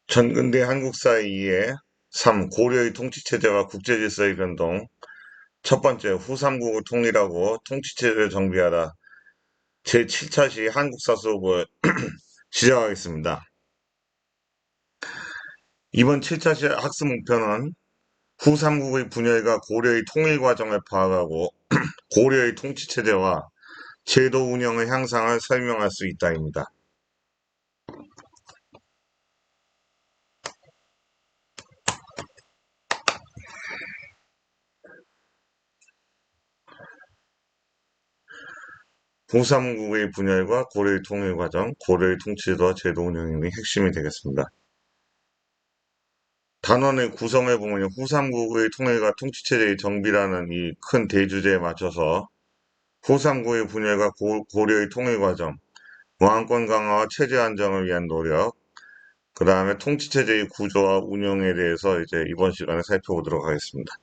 전근대 한국사 이해 3. 고려의 통치체제와 국제질서의 변동. 첫 번째, 후삼국을 통일하고 통치체제를 정비하다. 제7차 시 한국사 수업을 시작하겠습니다. 이번 7차 시 학습 목표는 후삼국의 분열과 고려의 통일 과정을 파악하고 고려의 통치체제와 제도 운영의 향상을 설명할 수 있다입니다. 후삼국의 분열과 고려의 통일 과정, 고려의 통치제도와 제도 운영이 핵심이 되겠습니다. 단원의 구성을 보면 후삼국의 통일과 통치체제의 정비라는 이 큰 대주제에 맞춰서 후삼국의 분열과 고려의 통일 과정, 왕권 강화와 체제 안정을 위한 노력, 그 다음에 통치체제의 구조와 운영에 대해서 이제 이번 시간에 살펴보도록 하겠습니다.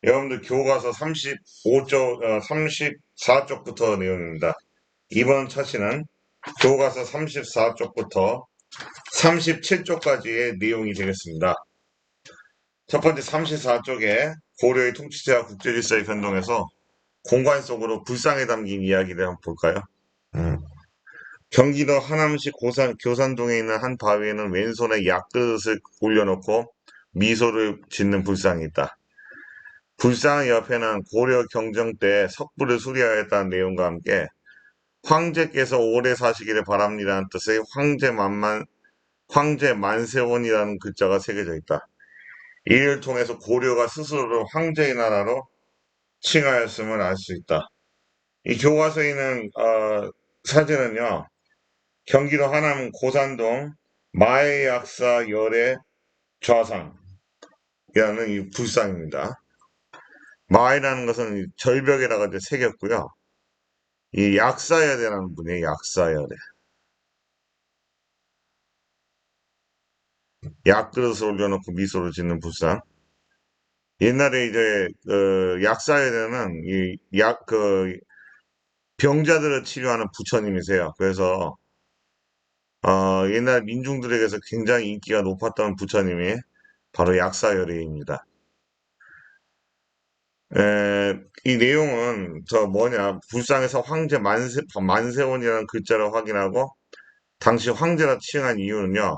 여러분들 교과서 34쪽부터 내용입니다. 이번 차시는 교과서 34쪽부터 37쪽까지의 내용이 되겠습니다. 첫 번째 34쪽에 고려의 통치제와 국제질서의 변동에서 공간 속으로 불상에 담긴 이야기를 한번 볼까요? 음. 경기도 하남시 교산동에 있는 한 바위에는 왼손에 약그릇을 올려놓고 미소를 짓는 불상이 있다. 불상 옆에는 고려 경정 때 석불을 수리하였다는 내용과 함께 황제께서 오래 사시기를 바랍니다는 뜻의 황제 만세원이라는 글자가 새겨져 있다. 이를 통해서 고려가 스스로를 황제의 나라로 칭하였음을 알 수 있다. 이 교과서에 있는 사진은요, 경기도 하남 고산동 마해약사 열애 좌상이라는 이 불상입니다. 마해라는 것은 이 절벽에다가 이제 새겼고요. 이 약사열애라는 분이에요. 약사열애. 약그릇을 올려놓고 미소를 짓는 불상. 옛날에 이제 그 약사열애는 병자들을 치료하는 부처님이세요. 그래서 옛날 민중들에게서 굉장히 인기가 높았던 부처님이 바로 약사열애입니다. 이 내용은 불상에서 황제 만세원이라는 글자를 확인하고 당시 황제라 칭한 이유는요.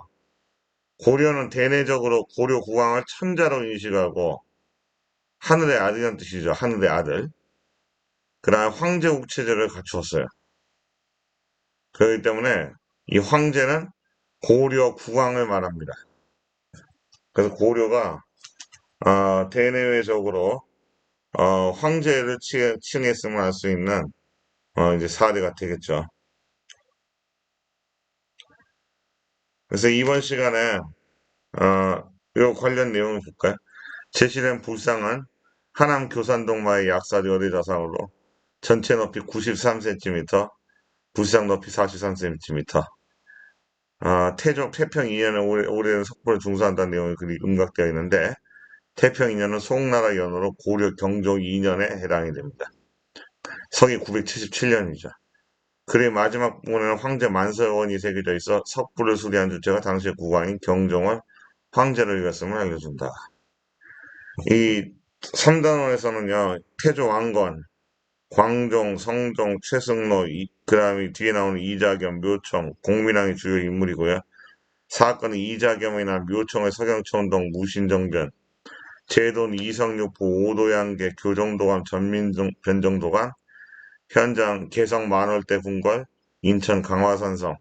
고려는 대내적으로 고려 국왕을 천자로 인식하고 하늘의 아들이라는 뜻이죠. 하늘의 아들. 그다음 황제국 체제를 갖추었어요. 그렇기 때문에 이 황제는 고려 국왕을 말합니다. 그래서 고려가 대내외적으로 황제를 칭했음을 알 수 있는 이제 사례가 되겠죠. 그래서 이번 시간에 이 관련 내용을 볼까요? 제시된 불상은 하남 교산동마의 약사리 어리자상으로 전체 높이 93cm, 불상 높이 43cm. 태평 2년에 올해는 석불을 중수한다는 내용이 글이 음각되어 있는데 태평 2년은 송나라 연호로 고려 경종 2년에 해당이 됩니다. 성이 977년이죠. 글의 마지막 부분에는 황제 만서원이 새겨져 있어 석불을 수리한 주체가 당시의 국왕인 경종을 황제를 이겼음을 알려준다. 이 3단원에서는요, 태조 왕건, 광종, 성종, 최승로, 그 다음에 뒤에 나오는 이자겸, 묘청, 공민왕이 주요 인물이고요. 사건은 이자겸이나 묘청의 서경천동, 무신정변, 제돈, 이성육부, 오도양계, 교정도감, 변정도감, 현장 개성 만월대 궁궐, 인천 강화산성,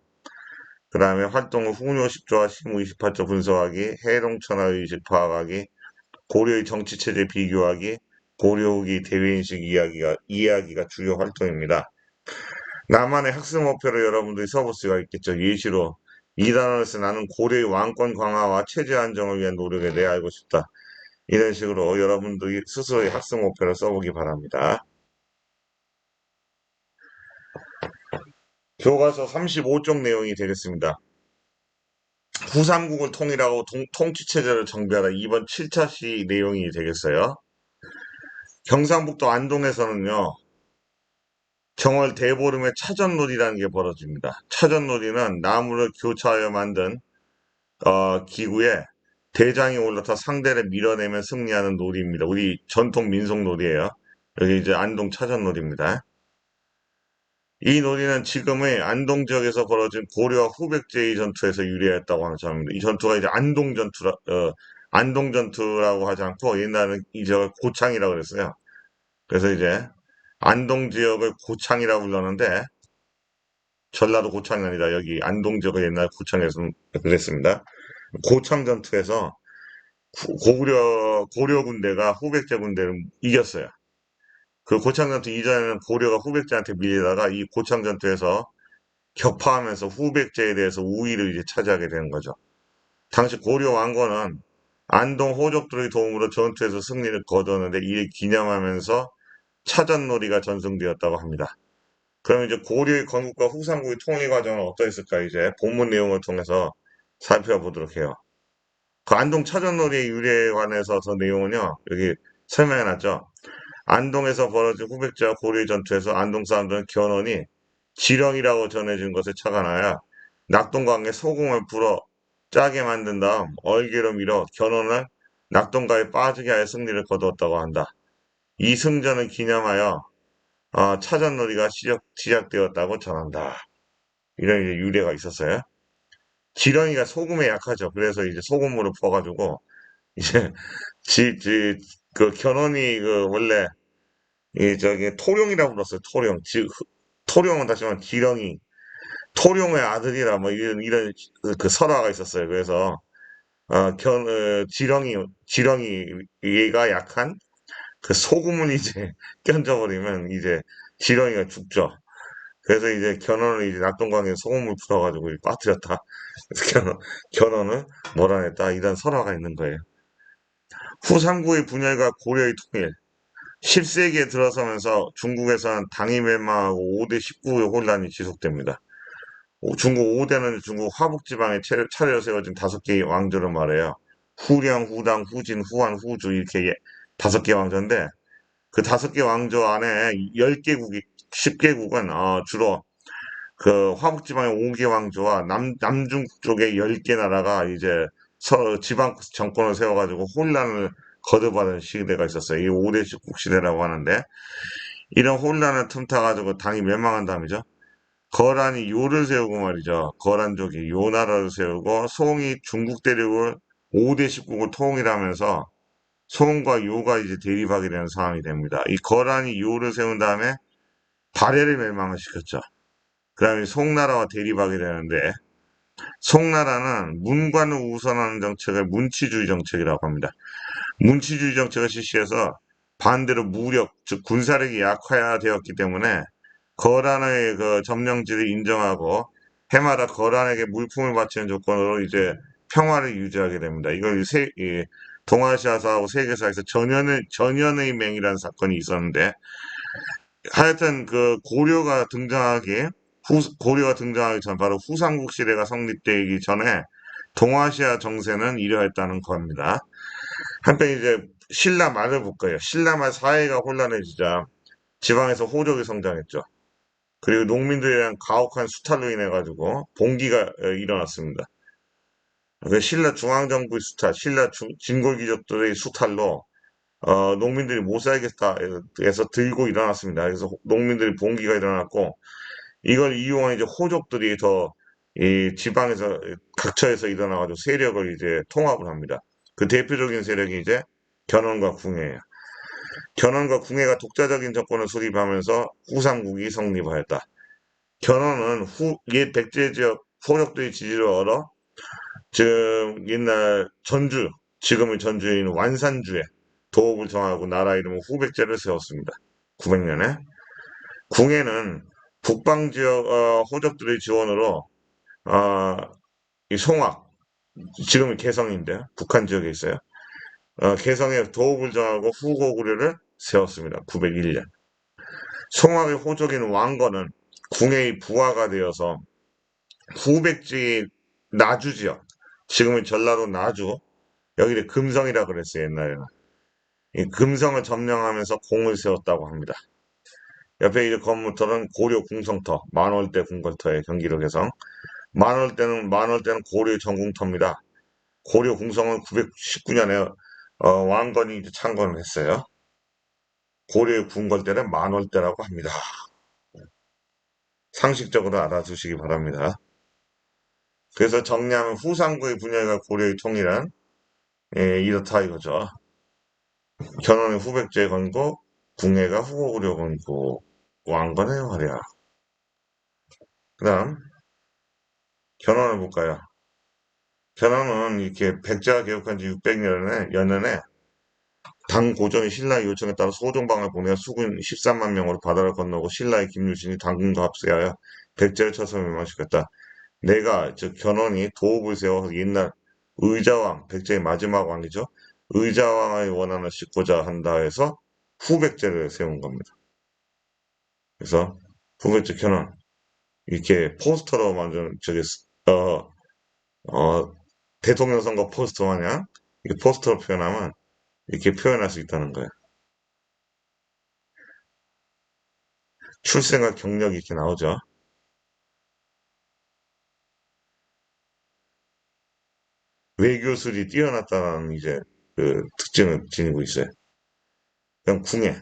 그 다음에 활동을 후묘 10조와 시무 28조 분석하기, 해롱천하 의식 파악하기, 고려의 정치체제 비교하기, 고려 후기 대외인식 이야기가 주요 활동입니다. 나만의 학습 목표를 여러분들이 써볼 수가 있겠죠. 예시로 이 단원에서 나는 고려의 왕권 강화와 체제 안정을 위한 노력에 대해 알고 싶다. 이런 식으로 여러분들이 스스로의 학습 목표를 써보기 바랍니다. 교과서 35쪽 내용이 되겠습니다. 후삼국을 통일하고 통치체제를 정비하다 이번 7차 시 내용이 되겠어요. 경상북도 안동에서는요. 정월 대보름에 차전놀이라는 게 벌어집니다. 차전놀이는 나무를 교차하여 만든 기구에 대장이 올라타 상대를 밀어내면 승리하는 놀이입니다. 우리 전통 민속 놀이에요. 여기 이제 안동 차전놀이입니다. 이 놀이는 지금의 안동 지역에서 벌어진 고려와 후백제의 전투에서 유래했다고 하는 점입니다. 이 전투가 이제 안동 전투라고 하지 않고 옛날에는 이 지역을 고창이라고 그랬어요. 그래서 이제 안동 지역을 고창이라고 불렀는데 전라도 고창이 아니라 여기 안동 지역을 옛날 고창에서 그랬습니다. 고창 전투에서 고려 군대가 후백제 군대를 이겼어요. 그 고창 전투 이전에는 고려가 후백제한테 밀리다가 이 고창 전투에서 격파하면서 후백제에 대해서 우위를 이제 차지하게 되는 거죠. 당시 고려 왕건은 안동 호족들의 도움으로 전투에서 승리를 거두었는데 이를 기념하면서 차전놀이가 전승되었다고 합니다. 그럼 이제 고려의 건국과 후삼국의 통일 과정은 어떠했을까 이제 본문 내용을 통해서 살펴보도록 해요. 그 안동 차전놀이의 유래에 관해서 더 내용은요 여기 설명해놨죠. 안동에서 벌어진 후백제와 고려의 전투에서 안동 사람들은 견훤이 지령이라고 전해진 것에 착안하여 낙동강에 소금을 불어 짜게 만든 다음 얼개로 밀어 견훤을 낙동강에 빠지게 하여 승리를 거두었다고 한다. 이 승전을 기념하여 차전놀이가 시작되었다고 전한다. 이런 이제 유래가 있었어요. 지렁이가 소금에 약하죠. 그래서 이제 소금으로 퍼가지고 이제 그 견훤이 그 원래 이 저기 토룡이라고 불렀어요. 토룡. 토룡은 다시 말하면 지렁이. 토룡의 아들이라 뭐 이런 그 설화가 있었어요. 그래서 지렁이 얘가 약한 그 소금을 이제 껴져버리면 이제 지렁이가 죽죠. 그래서 이제 견훤을 이제 낙동강에 소금을 풀어가지고 빠뜨렸다. 그래서 견훤을 몰아냈다. 이런 설화가 있는 거예요. 후삼국의 분열과 고려의 통일. 10세기에 들어서면서 중국에서는 당이 멸망하고 5대 19의 혼란이 지속됩니다. 중국 5대는 중국 화북지방에 차례로 세워진 5개의 왕조를 말해요. 후령, 후당, 후진, 후한, 후주 이렇게 5개 왕조인데 그 5개 왕조 안에 10개국이 10개국은 주로 그 화북지방의 5개 왕조와 남중국 쪽의 10개 나라가 이제 지방 정권을 세워가지고 혼란을 거듭하는 시대가 있었어요. 이 5대 식국 시대라고 하는데 이런 혼란을 틈타가지고 당이 멸망한 다음이죠. 거란이 요를 세우고 말이죠. 거란족이 요 나라를 세우고 송이 중국 대륙을 5대 식국을 통일하면서 송과 요가 이제 대립하게 되는 상황이 됩니다. 이 거란이 요를 세운 다음에 발해를 멸망을 시켰죠. 그 다음에 송나라와 대립하게 되는데 송나라는 문관을 우선하는 정책을 문치주의 정책이라고 합니다. 문치주의 정책을 실시해서 반대로 무력, 즉 군사력이 약화되었기 때문에 거란의 그 점령지를 인정하고 해마다 거란에게 물품을 바치는 조건으로 이제 평화를 유지하게 됩니다. 이걸 동아시아사하고 세계사에서 전연의 맹이라는 사건이 있었는데 하여튼 그 고려가 등장하기 전 바로 후삼국 시대가 성립되기 전에 동아시아 정세는 이러했다는 겁니다. 한편 이제 신라 말을 볼 거예요. 신라 말 사회가 혼란해지자 지방에서 호족이 성장했죠. 그리고 농민들에 대한 가혹한 수탈로 인해 가지고 봉기가 일어났습니다. 그 신라 중앙정부의 수탈, 진골귀족들의 수탈로 농민들이 못 살겠다 해서 들고 일어났습니다. 그래서 농민들이 봉기가 일어났고 이걸 이용한 이제 호족들이 더 이 지방에서 각처에서 일어나가지고 세력을 이제 통합을 합니다. 그 대표적인 세력이 이제 견훤과 궁예예요. 견훤과 궁예가 독자적인 정권을 수립하면서 후삼국이 성립하였다. 견훤은 옛 백제 지역 호족들의 지지를 얻어 지금 옛날 지금의 전주에 있는 완산주에 도읍을 정하고 나라 이름은 후백제를 세웠습니다. 900년에. 궁예는 북방 지역 호족들의 지원으로 어, 이 송악, 지금의 개성인데 북한 지역에 있어요. 개성에 도읍을 정하고 후고구려를 세웠습니다. 901년. 송악의 호족인 왕건은 궁예의 부하가 되어서 후백지 나주 지역, 지금의 전라도 나주, 여기를 금성이라 그랬어요, 옛날에는. 이 금성을 점령하면서 공을 세웠다고 합니다. 옆에 이제 건물터는 고려 궁성터, 만월대 궁궐터의 경기도 개성. 만월대는 고려 전궁터입니다. 고려 궁성은 919년에 왕건이 이제 창건을 했어요. 고려의 궁궐대는 만월대라고 합니다. 상식적으로 알아두시기 바랍니다. 그래서 정리하면 후상구의 분야가 고려의 통일한 이렇다 이거죠. 견훤의 후백제에 건고 궁예가 후고구려 건고 왕건의 활약. 그다음 견훤을 볼까요? 견훤은 이렇게 백제가 개국한 지 600년에 당 고종이 신라의 요청에 따라 소종방을 보내어 수군 13만 명으로 바다를 건너고 신라의 김유신이 당군과 합세하여 백제를 쳐서 멸망시켰다. 내가 즉 견훤이 도읍을 세워서 옛날 의자왕, 백제의 마지막 왕이죠. 의자왕의 원한을 싣고자 한다 해서 후백제를 세운 겁니다. 그래서 후백제 견훤 이렇게 포스터로 만든 저기 어, 어, 대통령 선거 포스터 마냥 이 포스터로 표현하면 이렇게 표현할 수 있다는 거예요. 출생과 경력이 이렇게 나오죠. 외교술이 뛰어났다는 이제 그 특징을 지니고 있어요. 그럼 궁예.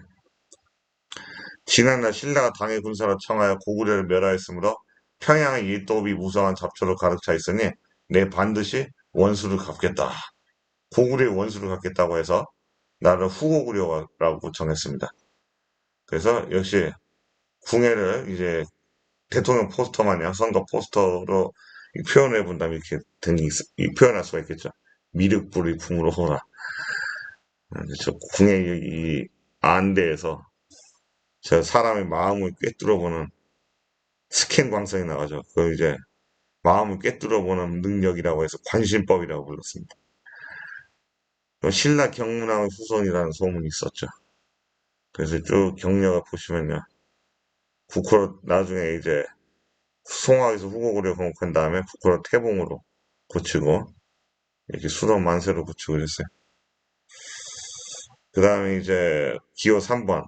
지난날 신라가 당해 군사로 청하여 고구려를 멸하였으므로 평양의 옛도읍이 무성한 잡초로 가득 차 있으니 내 반드시 원수를 갚겠다. 고구려의 원수를 갚겠다고 해서 나를 후고구려라고 정했습니다. 그래서 역시 궁예를 이제 대통령 포스터 마냥 선거 포스터로 표현해 본다면 이렇게 표현할 수가 있겠죠. 미륵불의 궁으로 호라. 그렇죠. 궁의 이 안대에서 저 사람의 마음을 꿰뚫어보는 스캔 광선이 나가죠. 그걸 이제 마음을 꿰뚫어보는 능력이라고 해서 관심법이라고 불렀습니다. 신라 경문왕의 후손이라는 소문이 있었죠. 그래서 쭉 경력을 보시면요. 국호를 나중에 이제 송악에서 후국으로 건국한 다음에 국호를 태봉으로 고치고 이렇게 수도 만세로 고치고 그랬어요. 그 다음에 이제 기호 3번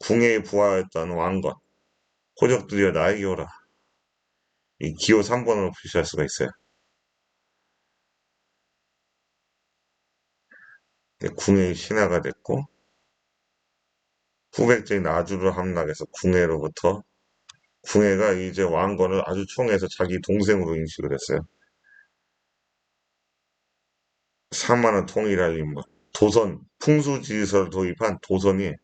궁예의 부하였던 왕건 호적들이여 나에게 오라. 이 기호 3번으로 표시할 수가 있어요. 궁예의 신하가 됐고 후백제인 아주를 함락해서 궁예로부터 궁예가 이제 왕건을 아주 총애해서 자기 동생으로 인식을 했어요. 3만원 통일할 임무. 도선, 풍수지리서를 도입한 도선이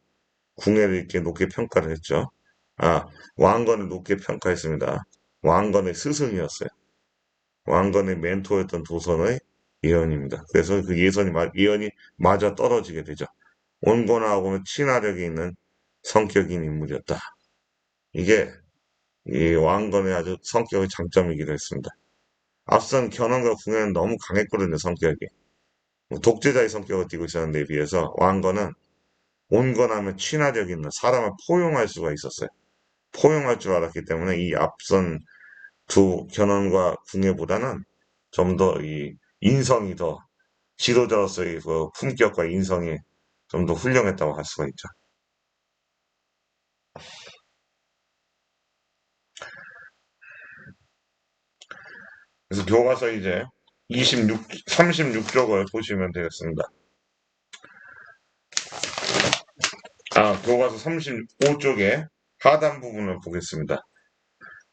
궁예를 이렇게 높게 평가를 했죠. 아, 왕건을 높게 평가했습니다. 왕건의 스승이었어요. 왕건의 멘토였던 도선의 예언입니다. 그래서 그 예언이 맞아 떨어지게 되죠. 온건하고는 친화력이 있는 성격인 인물이었다. 이게 이 왕건의 아주 성격의 장점이기도 했습니다. 앞선 견훤과 궁예는 너무 강했거든요, 성격이. 뭐 독재자의 성격을 띠고 있었는데 비해서 왕건은 온건하면 친화력 있는 사람을 포용할 수가 있었어요. 포용할 줄 알았기 때문에 이 앞선 두 견훤과 궁예보다는 좀 더 이 인성이 더 지도자로서의 그 품격과 인성이 좀 더 훌륭했다고 할 수가 있죠. 그래서 교과서 이제 36쪽을 보시면 되겠습니다. 교과서 35쪽에 하단 부분을 보겠습니다.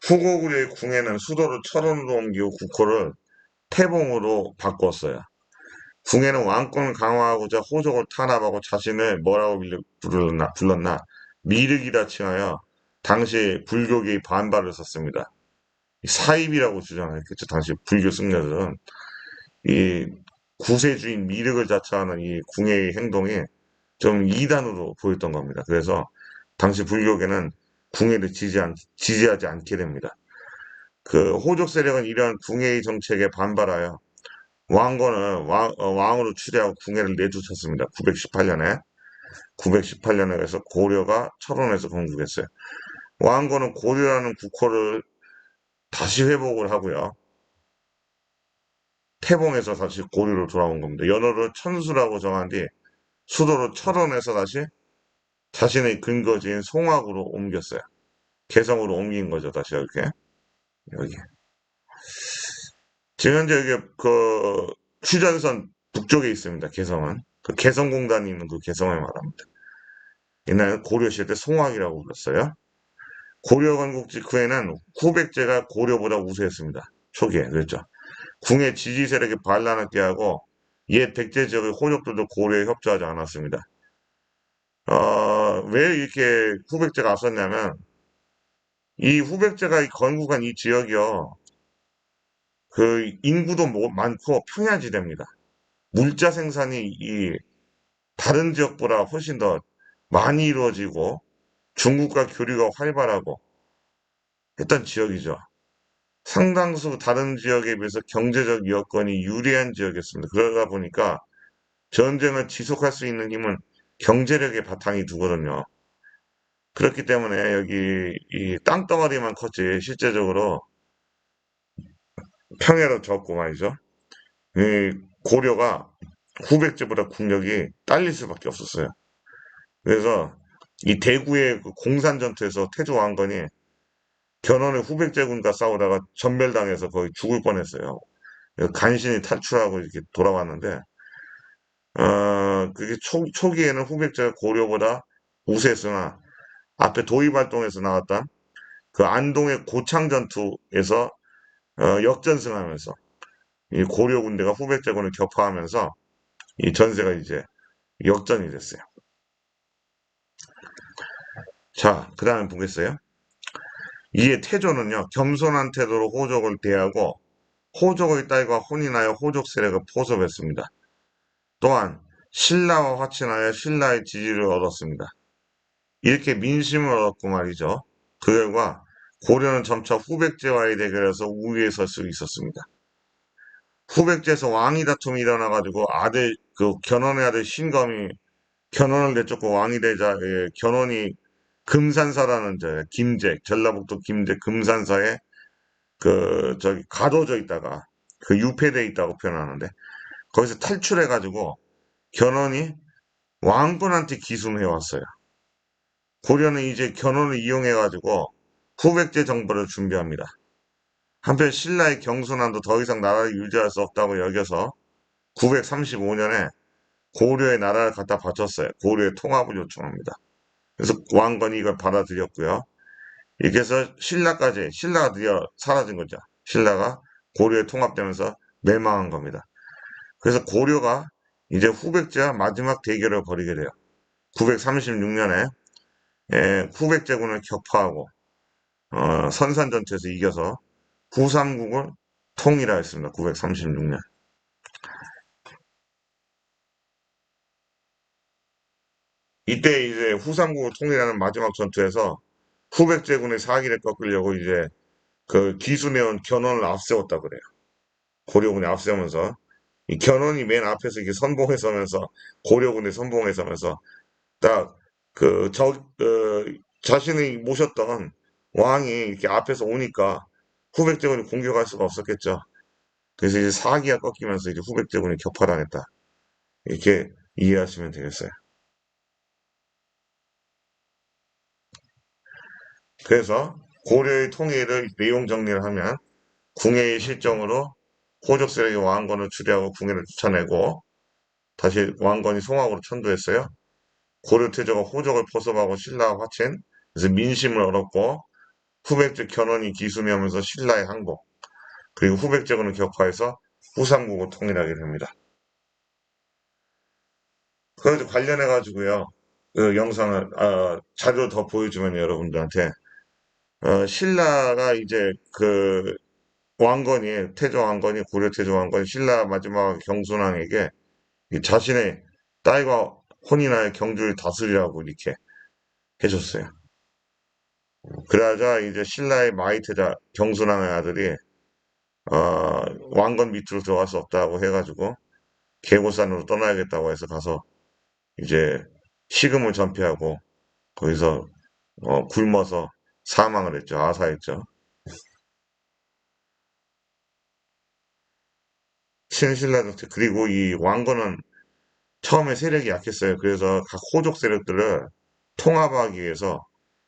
후고구려의 궁예는 수도를 철원으로 옮기고 국호를 태봉으로 바꿨어요. 궁예는 왕권을 강화하고자 호족을 탄압하고 자신을 뭐라고 불렀나? 미륵이라 칭하여 당시 불교계의 반발을 썼습니다. 사입이라고 주장했겠죠. 당시 불교 승려들은 이 구세주인 미륵을 자처하는 이 궁예의 행동이 좀 이단으로 보였던 겁니다. 그래서 당시 불교계는 궁예를 지지하지 않게 됩니다. 그 호족 세력은 이러한 궁예의 정책에 반발하여 왕건을 왕으로 추대하고 궁예를 내쫓았습니다. 918년에. 918년에 그래서 고려가 철원에서 건국했어요. 왕건은 고려라는 국호를 다시 회복을 하고요. 태봉에서 다시 고려로 돌아온 겁니다. 연호를 천수라고 정한 뒤 수도로 철원에서 다시 자신의 근거지인 송악으로 옮겼어요. 개성으로 옮긴 거죠, 다시 이렇게. 여기. 지금 현재 여기 그 휴전선 북쪽에 있습니다. 개성은. 그 개성공단이 있는 그 개성을 말합니다. 옛날에 고려시대 때 송악이라고 불렀어요. 고려 건국 직후에는 후백제가 고려보다 우세했습니다. 초기에 그랬죠. 궁의 지지 세력이 반란을 깨하고 옛 백제 지역의 호족들도 고려에 협조하지 않았습니다. 왜 이렇게 후백제가 앞섰냐면 이 후백제가 건국한 이 지역이요. 그 인구도 많고 평야지대입니다. 물자 생산이 이 다른 지역보다 훨씬 더 많이 이루어지고 중국과 교류가 활발하고 했던 지역이죠. 상당수 다른 지역에 비해서 경제적 여건이 유리한 지역이었습니다. 그러다 보니까 전쟁을 지속할 수 있는 힘은 경제력에 바탕이 두거든요. 그렇기 때문에 여기 이 땅덩어리만 컸지 실제적으로 평야도 적고 말이죠. 이 고려가 후백제보다 국력이 딸릴 수밖에 없었어요. 그래서 이 대구의 그 공산 전투에서 태조 왕건이 견훤의 후백제군과 싸우다가 전멸당해서 거의 죽을 뻔했어요. 간신히 탈출하고 이렇게 돌아왔는데, 그게 초기에는 후백제가 고려보다 우세했으나 앞에 도입활동에서 나왔던 그 안동의 고창 전투에서 역전승하면서 이 고려 군대가 후백제군을 격파하면서 이 전세가 이제 역전이 됐어요. 자, 그 다음에 보겠어요. 이에 태조는요, 겸손한 태도로 호족을 대하고 호족의 딸과 혼인하여 호족 세력을 포섭했습니다. 또한 신라와 화친하여 신라의 지지를 얻었습니다. 이렇게 민심을 얻었고 말이죠. 그 결과 고려는 점차 후백제와의 대결에서 우위에 설 수 있었습니다. 후백제에서 왕위 다툼이 일어나가지고 아들 그 견훤의 아들 신검이 견훤을 내쫓고 왕이 되자 견훤이 금산사라는 김제 전라북도 김제 금산사에 그 저기 가둬져 있다가 그 유폐돼 있다고 표현하는데 거기서 탈출해가지고 견훤이 왕군한테 기순해 왔어요. 고려는 이제 견훤을 이용해가지고 후백제 정벌을 준비합니다. 한편 신라의 경순함도 더 이상 나라를 유지할 수 없다고 여겨서 935년에 고려의 나라를 갖다 바쳤어요. 고려의 통합을 요청합니다. 그래서 왕건이 이걸 받아들였고요. 이렇게 해서 신라가 드디어 사라진 거죠. 신라가 고려에 통합되면서 멸망한 겁니다. 그래서 고려가 이제 후백제와 마지막 대결을 벌이게 돼요. 936년에 후백제군을 격파하고 선산전투에서 이겨서 후삼국을 통일하였습니다. 936년. 이때 이제 후삼국을 통일하는 마지막 전투에서 후백제군의 사기를 꺾으려고 이제 그 기순해온 견훤을 앞세웠다 그래요. 고려군이 앞세우면서 이 견훤이 맨 앞에서 이렇게 선봉에 서면서 고려군이 선봉에 서면서 딱 자신이 모셨던 왕이 이렇게 앞에서 오니까 후백제군이 공격할 수가 없었겠죠. 그래서 이제 사기가 꺾이면서 이제 후백제군이 격파당했다. 이렇게 이해하시면 되겠어요. 그래서 고려의 통일을 내용 정리를 하면 궁예의 실정으로 호족 세력이 왕건을 추리하고 궁예를 쫓아내고 다시 왕건이 송악으로 천도했어요. 고려 태조가 호족을 포섭하고 신라와 화친 그래서 민심을 얻었고 후백제 견훤이 기수하면서 신라의 항복 그리고 후백제군을 격파해서 후삼국을 통일하게 됩니다. 그래서 관련해 가지고요. 그 영상을 자료 더 보여주면 여러분들한테 신라가 이제 그 왕건이 태조 왕건이 고려 태조 왕건이 신라 마지막 경순왕에게 이 자신의 딸과 혼인하여 경주를 다스리라고 이렇게 해줬어요. 그러자 이제 신라의 마이태자 경순왕의 아들이 왕건 밑으로 들어갈 수 없다고 해가지고 계고산으로 떠나야겠다고 해서 가서 이제 식음을 전폐하고 거기서 굶어서 사망을 했죠. 아사했죠. 신신라 정책 그리고 이 왕건은 처음에 세력이 약했어요. 그래서 각 호족 세력들을 통합하기 위해서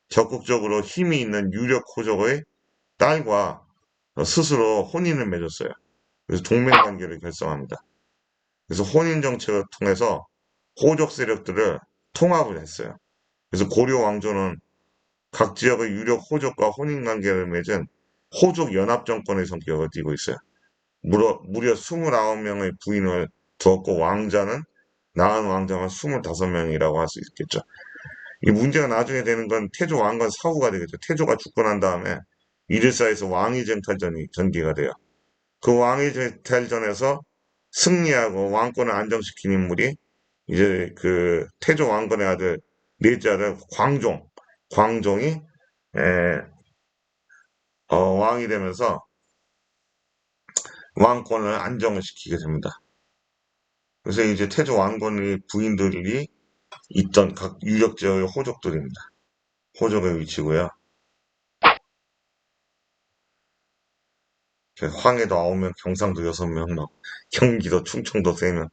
적극적으로 힘이 있는 유력 호족의 딸과 스스로 혼인을 맺었어요. 그래서 동맹관계를 결성합니다. 그래서 혼인 정책을 통해서 호족 세력들을 통합을 했어요. 그래서 고려 왕조는 각 지역의 유력 호족과 혼인 관계를 맺은 호족 연합 정권의 성격을 띠고 있어요. 무려 29명의 부인을 두었고 왕자는 낳은 왕자만 25명이라고 할 수 있겠죠. 이 문제가 나중에 되는 건 태조 왕건 사후가 되겠죠. 태조가 죽고 난 다음에 이르사에서 왕위 쟁탈전이 전개가 돼요. 그 왕위 쟁탈전에서 승리하고 왕권을 안정시킨 인물이 이제 그 태조 왕건의 아들 넷째 아들 광종이 왕이 되면서 왕권을 안정을 시키게 됩니다. 그래서 이제 태조 왕건의 부인들이 있던 각 유력 지역의 호족들입니다. 호족의 위치고요. 황해도 9명, 경상도 6명, 막 경기도, 충청도 3명,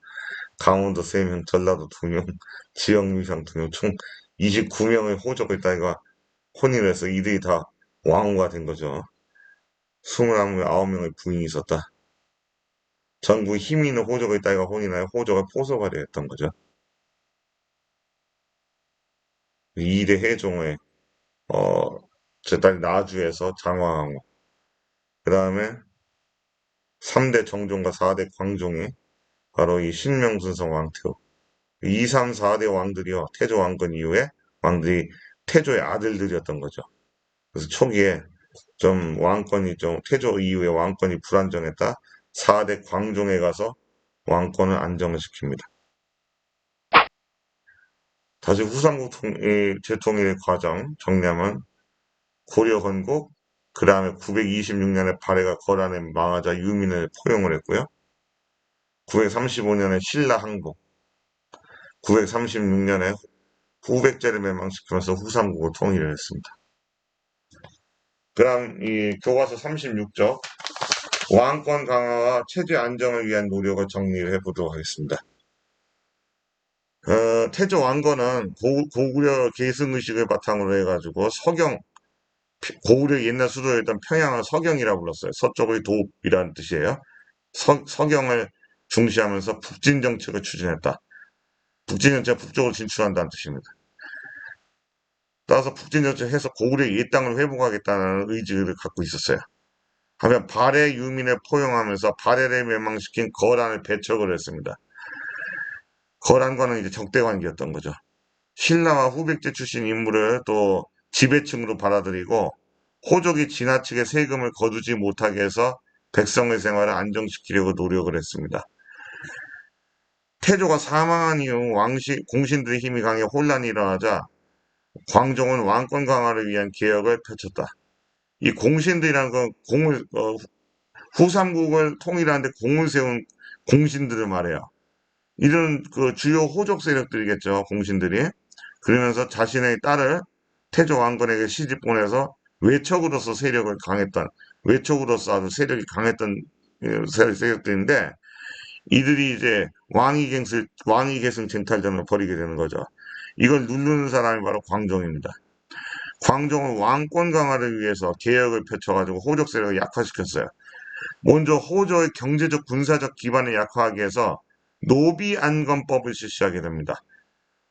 강원도 3명, 전라도 2명, 지역위상 2명, 총 29명의 호족의 딸과 혼인해서 이들이 다 왕후가 된 거죠. 29명의 부인이 있었다. 전국 힘 있는 호족의 딸과 혼인하여 호족의 포소가 되었던 거죠. 2대 해종의 제 딸 나주에서 장화왕후, 그 다음에 3대 정종과 4대 광종이 바로 이 신명순성 왕태후, 2, 3, 4대 왕들이요. 태조 왕건 이후에 왕들이 태조의 아들들이었던 거죠. 그래서 초기에 좀 왕권이 좀 태조 이후에 왕권이 불안정했다. 4대 광종에 가서 왕권을 안정을 시킵니다. 다시 후삼국 재통일 과정 정리하면 고려 건국, 그 다음에 926년에 발해가 거란에 망하자 유민을 포용을 했고요. 935년에 신라 항복, 936년에 후백제를 멸망시키면서 후삼국을 통일을 했습니다. 그 다음 이 교과서 36쪽 왕권 강화와 체제 안정을 위한 노력을 정리를 해보도록 하겠습니다. 태조 왕건은 고구려 계승의식을 바탕으로 해가지고 고구려 옛날 수도였던 평양을 서경이라고 불렀어요. 서쪽의 도읍이라는 뜻이에요. 서경을 중시하면서 북진 정책을 추진했다. 북진 정책 북쪽으로 진출한다는 뜻입니다. 따라서 북진 정책을 해서 고구려의 옛 땅을 회복하겠다는 의지를 갖고 있었어요. 하면 발해 유민을 포용하면서 발해를 멸망시킨 거란을 배척을 했습니다. 거란과는 이제 적대 관계였던 거죠. 신라와 후백제 출신 인물을 또 지배층으로 받아들이고 호족이 지나치게 세금을 거두지 못하게 해서 백성의 생활을 안정시키려고 노력을 했습니다. 태조가 사망한 이후 공신들의 힘이 강해 혼란이 일어나자 광종은 왕권 강화를 위한 개혁을 펼쳤다. 이 공신들이라는 건 후삼국을 통일하는데 공을 세운 공신들을 말해요. 이런 그 주요 호족 세력들이겠죠, 공신들이. 그러면서 자신의 딸을 태조 왕건에게 시집 보내서 외척으로서 아주 세력이 강했던 세력들인데, 이들이 이제 왕위 계승 쟁탈전을 벌이게 되는 거죠. 이걸 누르는 사람이 바로 광종입니다. 광종은 왕권 강화를 위해서 개혁을 펼쳐가지고 호족 세력을 약화시켰어요. 먼저 호조의 경제적 군사적 기반을 약화하기 위해서 노비안건법을 실시하게 됩니다.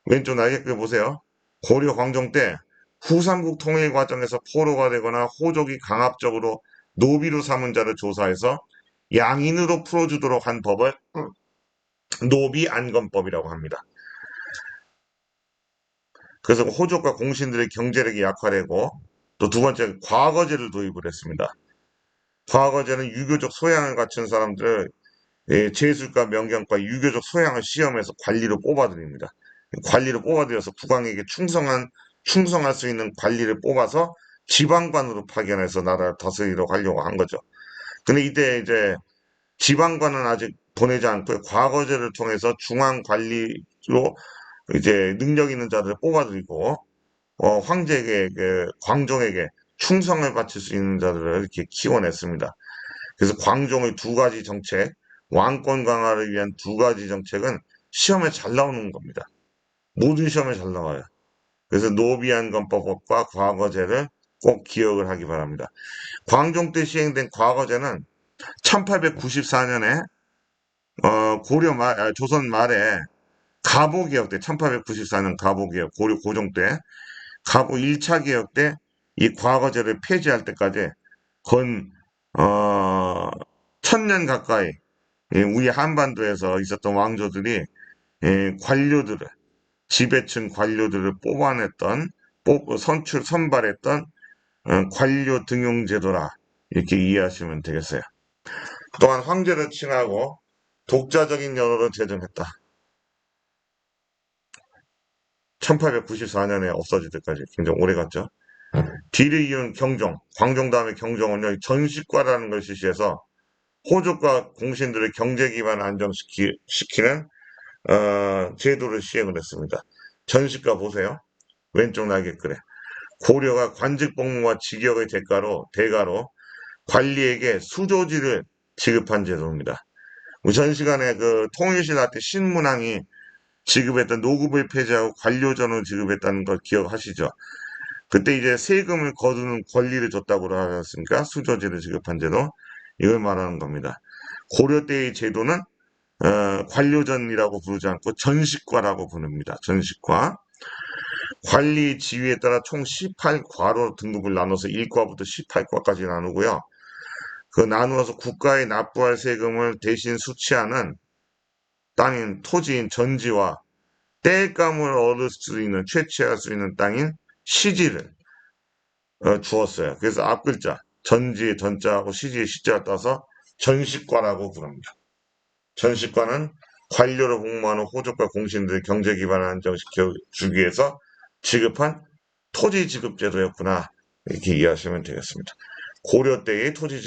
왼쪽 날개글 보세요. 고려 광종 때 후삼국 통일 과정에서 포로가 되거나 호족이 강압적으로 노비로 삼은 자를 조사해서 양인으로 풀어주도록 한 법을 노비안건법이라고 합니다. 그래서 호족과 공신들의 경제력이 약화되고 또 두 번째 과거제를 도입을 했습니다. 과거제는 유교적 소양을 갖춘 사람들을 제술과 명경과 유교적 소양을 시험해서 관리로 뽑아들입니다. 관리를 뽑아들여서 국왕에게 충성할 수 있는 관리를 뽑아서 지방관으로 파견해서 나라를 다스리려고 하려고 한 거죠. 근데 이때 이제 지방관은 아직 보내지 않고 과거제를 통해서 중앙 관리로 이제 능력 있는 자들을 뽑아들이고 황제에게 광종에게 충성을 바칠 수 있는 자들을 이렇게 키워냈습니다. 그래서 광종의 두 가지 정책, 왕권 강화를 위한 두 가지 정책은 시험에 잘 나오는 겁니다. 모든 시험에 잘 나와요. 그래서 노비안건법과 과거제를 꼭 기억을 하기 바랍니다. 광종 때 시행된 과거제는 1894년에 고려 말, 조선 말에 가보개혁 때, 1894년 가보개혁, 고려 고종 때, 가보 1차 개혁 때 이 과거제를 폐지할 때까지 건, 어, 1000년 가까이 우리 한반도에서 있었던 왕조들이 관료들을, 지배층 관료들을 뽑아냈던, 선발했던 관료 등용 제도라 이렇게 이해하시면 되겠어요. 또한 황제를 칭하고 독자적인 연호를 제정했다. 1894년에 없어질 때까지 굉장히 오래 갔죠. 뒤를 이은 경종, 광종 다음에 경종은요, 전시과라는 걸 실시해서 호족과 공신들의 경제 기반을 안정시키는 제도를 시행을 했습니다. 전시과 보세요. 왼쪽 날개글에 고려가 관직복무와 직역의 대가로 관리에게 수조지를 지급한 제도입니다. 전 시간에 그 통일신라 때 신문왕이 지급했던 노급을 폐지하고 관료전을 지급했다는 걸 기억하시죠? 그때 이제 세금을 거두는 권리를 줬다고 하지 않습니까? 수조지를 지급한 제도. 이걸 말하는 겁니다. 고려 때의 제도는 관료전이라고 부르지 않고 전식과라고 부릅니다. 전식과. 관리 지위에 따라 총 18과로 등급을 나눠서 1과부터 18과까지 나누고요. 그 나누어서 국가에 납부할 세금을 대신 수취하는 땅인 토지인 전지와 땔감을 얻을 수 있는 채취할 수 있는 땅인 시지를 주었어요. 그래서 앞글자 전지의 전자하고 시지의 시자를 따서 전식과라고 부릅니다. 전식과는 관료로 복무하는 호족과 공신들의 경제 기반을 안정시켜 주기 위해서 지급한 토지 지급 제도였구나. 이렇게 이해하시면 되겠습니다. 고려 때의 토지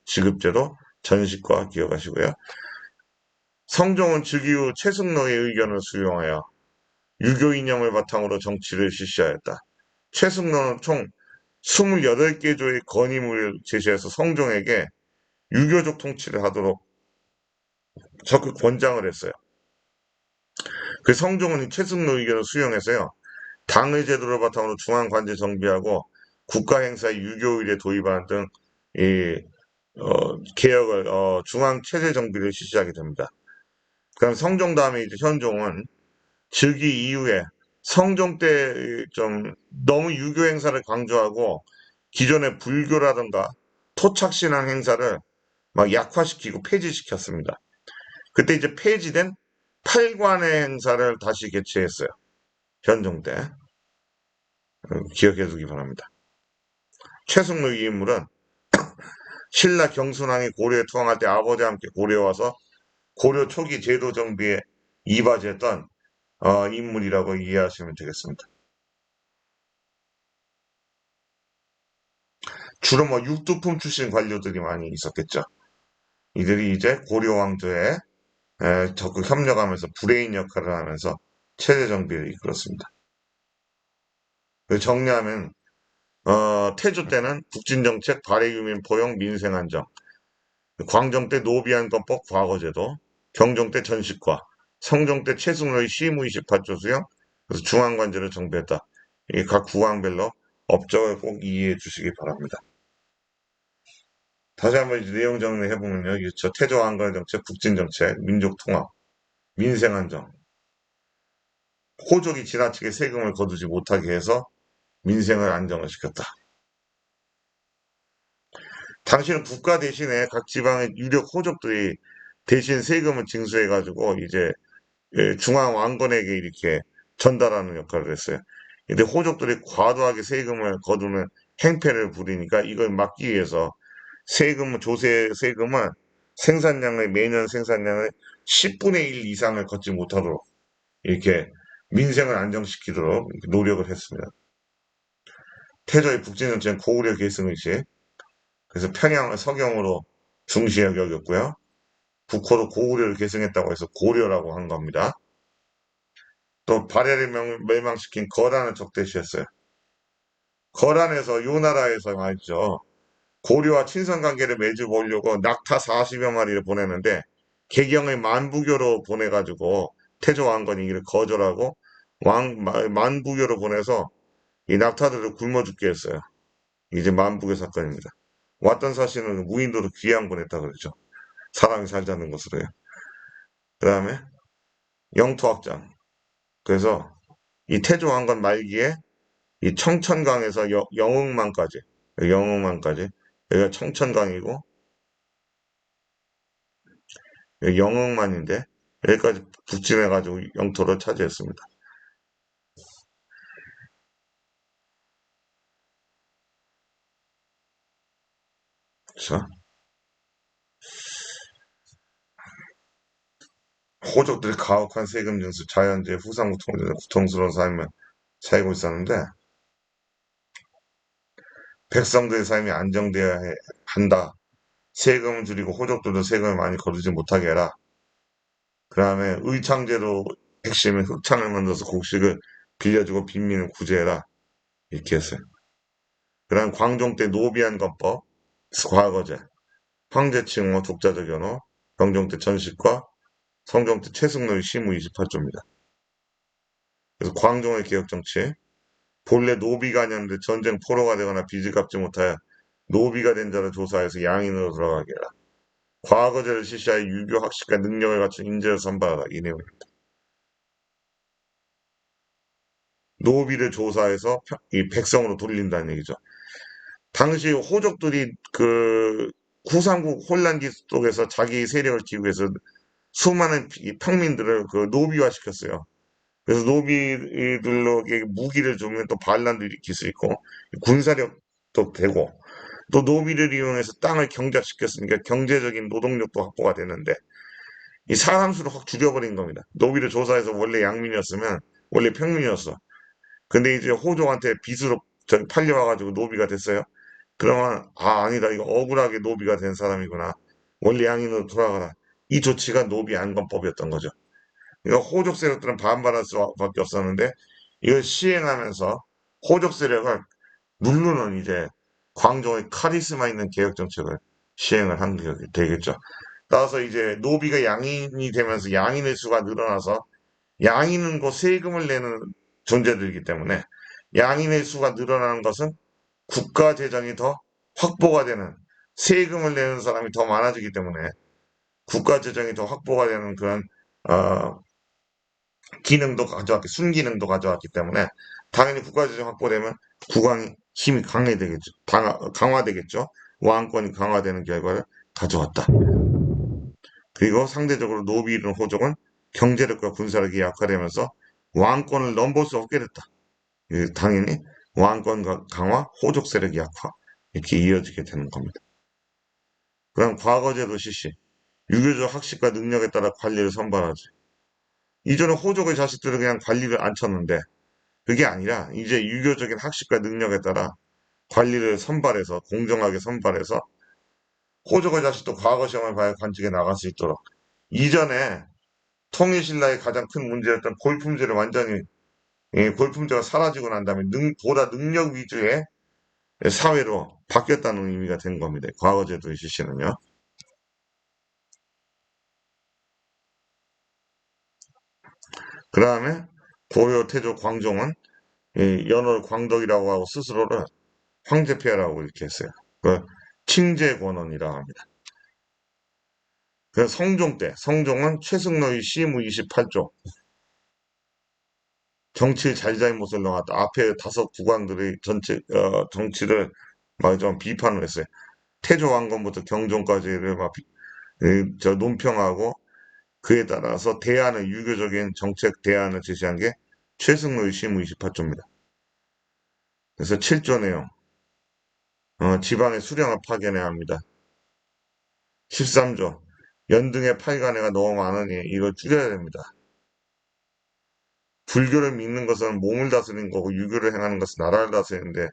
지급 제도 전식과 기억하시고요. 성종은 즉위 후 최승로의 의견을 수용하여 유교 이념을 바탕으로 정치를 실시하였다. 최승로는 총 28개 조의 건의문을 제시해서 성종에게 유교적 통치를 하도록 적극 권장을 했어요. 그 성종은 이 최승로 의견을 수용해서요. 당의 제도를 바탕으로 중앙관제 정비하고 국가행사의 유교일에 도입하는 등 개혁을 중앙체제 정비를 실시하게 됩니다. 그럼 성종 다음에 이제 현종은 즉위 이후에 성종 때 좀 너무 유교 행사를 강조하고 기존의 불교라든가 토착신앙 행사를 막 약화시키고 폐지시켰습니다. 그때 이제 폐지된 팔관의 행사를 다시 개최했어요. 현종 때. 기억해 두기 바랍니다. 최승로 이 인물은 신라 경순왕이 고려에 투항할 때 아버지와 함께 고려에 와서 고려 초기 제도 정비에 이바지했던 인물이라고 이해하시면 되겠습니다. 주로 뭐 육두품 출신 관료들이 많이 있었겠죠. 이들이 이제 고려 왕조에 적극 협력하면서 브레인 역할을 하면서 체제 정비를 이끌었습니다. 정리하면 태조 때는 국진정책, 발해유민 포용, 민생안정, 광종 때 노비안건법 과거제도, 경종 때 전식과, 성종 때 최승로의 시무이식 파조 수령, 그래서 중앙관제를 정비했다. 이 각 구황별로 업적을 꼭 이해해 주시기 바랍니다. 다시 한번 이제 내용 정리해 보면요. 저 태조 안건 정책, 국진 정책, 민족 통합, 민생 안정, 호족이 지나치게 세금을 거두지 못하게 해서 민생을 안정을 시켰다. 당시는 국가 대신에 각 지방의 유력 호족들이 대신 세금을 징수해 가지고 이제 중앙 왕건에게 이렇게 전달하는 역할을 했어요. 근데 호족들이 과도하게 세금을 거두는 행패를 부리니까 이걸 막기 위해서 조세 세금은 매년 생산량의 10분의 1 이상을 걷지 못하도록 이렇게 민생을 안정시키도록 노력을 했습니다. 태조의 북진정책은 고구려 계승의 시, 그래서 평양을 서경으로 중시에 여겼고요. 국호도 고구려를 계승했다고 해서 고려라고 한 겁니다. 또 발해를 멸망시킨 거란을 적대시했어요. 거란에서 요 나라에서 말이죠. 고려와 친선 관계를 맺어보려고 낙타 40여 마리를 보내는데 개경의 만부교로 보내가지고 태조 왕건이 이를 거절하고 만부교로 보내서 이 낙타들을 굶어 죽게 했어요. 이제 만부교 사건입니다. 왔던 사실은 무인도로 귀양 보냈다 그러죠. 사람이 살지 않는 것으로요. 그 다음에 영토확장. 그래서 이 태조왕건 말기에 이 청천강에서 영흥만까지, 영흥만까지, 여기가 청천강이고, 여기 영흥만인데, 여기까지 북진해가지고 영토를 차지했습니다. 그렇죠? 호족들이 가혹한 세금 징수, 자연재해, 후상고통, 고통스러운 삶을 살고 있었는데, 백성들의 삶이 안정되어야 한다. 세금을 줄이고 호족들도 세금을 많이 거두지 못하게 해라. 그 다음에 의창제도 핵심인 흑창을 만들어서 곡식을 빌려주고 빈민을 구제해라. 이렇게 했어요. 그 다음 광종 때 노비한 건법, 과거제, 황제칭호, 독자적 연호, 경종 때 전식과 성종 때 최승로의 시무 28조입니다. 그래서 광종의 개혁정치, 본래 노비가 아니었는데 전쟁 포로가 되거나 빚을 갚지 못하여 노비가 된 자를 조사해서 양인으로 들어가게 해라. 과거제를 실시하여 유교 학식과 능력을 갖춘 인재를 선발하라. 이 내용입니다. 노비를 조사해서 이 백성으로 돌린다는 얘기죠. 당시 호족들이 그 후삼국 혼란기 속에서 자기 세력을 키우기 위해서 수많은 평민들을 그 노비화 시켰어요. 그래서 노비들로 무기를 주면 또 반란도 일으킬 수 있고 군사력도 되고 또 노비를 이용해서 땅을 경작시켰으니까 경제적인 노동력도 확보가 되는데 이 사람 수를 확 줄여버린 겁니다. 노비를 조사해서 원래 양민이었으면 원래 평민이었어. 근데 이제 호족한테 빚으로 저기 팔려와가지고 노비가 됐어요. 그러면 아니다 이거 억울하게 노비가 된 사람이구나. 원래 양인으로 돌아가라. 이 조치가 노비 안건법이었던 거죠. 그러니까 호족 세력들은 반발할 수밖에 없었는데 이걸 시행하면서 호족 세력을 누르는 이제 광종의 카리스마 있는 개혁 정책을 시행을 한 게 되겠죠. 따라서 이제 노비가 양인이 되면서 양인의 수가 늘어나서 양인은 곧 세금을 내는 존재들이기 때문에 양인의 수가 늘어나는 것은 국가 재정이 더 확보가 되는 세금을 내는 사람이 더 많아지기 때문에 국가 재정이 더 확보가 되는 그런 어, 기능도 가져왔기 순기능도 가져왔기 때문에 당연히 국가 재정 확보되면 국왕이 힘이 강해되겠죠. 강화되겠죠. 왕권이 강화되는 결과를 가져왔다. 그리고 상대적으로 노비 이른 호족은 경제력과 군사력이 약화되면서 왕권을 넘볼 수 없게 됐다. 당연히 왕권 강화, 호족 세력 약화 이렇게 이어지게 되는 겁니다. 그럼 과거제도 실시, 유교적 학식과 능력에 따라 관리를 선발하지. 이전에 호족의 자식들을 그냥 관리를 안 쳤는데 그게 아니라 이제 유교적인 학식과 능력에 따라 관리를 선발해서 공정하게 선발해서 호족의 자식도 과거 시험을 봐야 관직에 나갈 수 있도록 이전에 통일신라의 가장 큰 문제였던 골품제를 완전히 골품제가 사라지고 난 다음에 보다 능력 위주의 사회로 바뀌었다는 의미가 된 겁니다. 과거제도의 실시는요. 그 다음에 고려 태조 광종은 연월 광덕이라고 하고 스스로를 황제폐하라고 이렇게 했어요. 그 칭제권원이라고 합니다. 그 성종 때 성종은 최승로의 시무 28조 정치 잘잘못을 넣었다. 앞에 다섯 국왕들의 전체 정치를 막 좀 비판을 했어요. 태조 왕건부터 경종까지를 막 논평하고 그에 따라서 대안을 유교적인 정책 대안을 제시한 게 최승로의 시무 28조입니다. 그래서 7조 내용 지방의 수령을 파견해야 합니다. 13조 연등의 팔간회가 너무 많으니 이걸 줄여야 됩니다. 불교를 믿는 것은 몸을 다스리는 거고 유교를 행하는 것은 나라를 다스리는데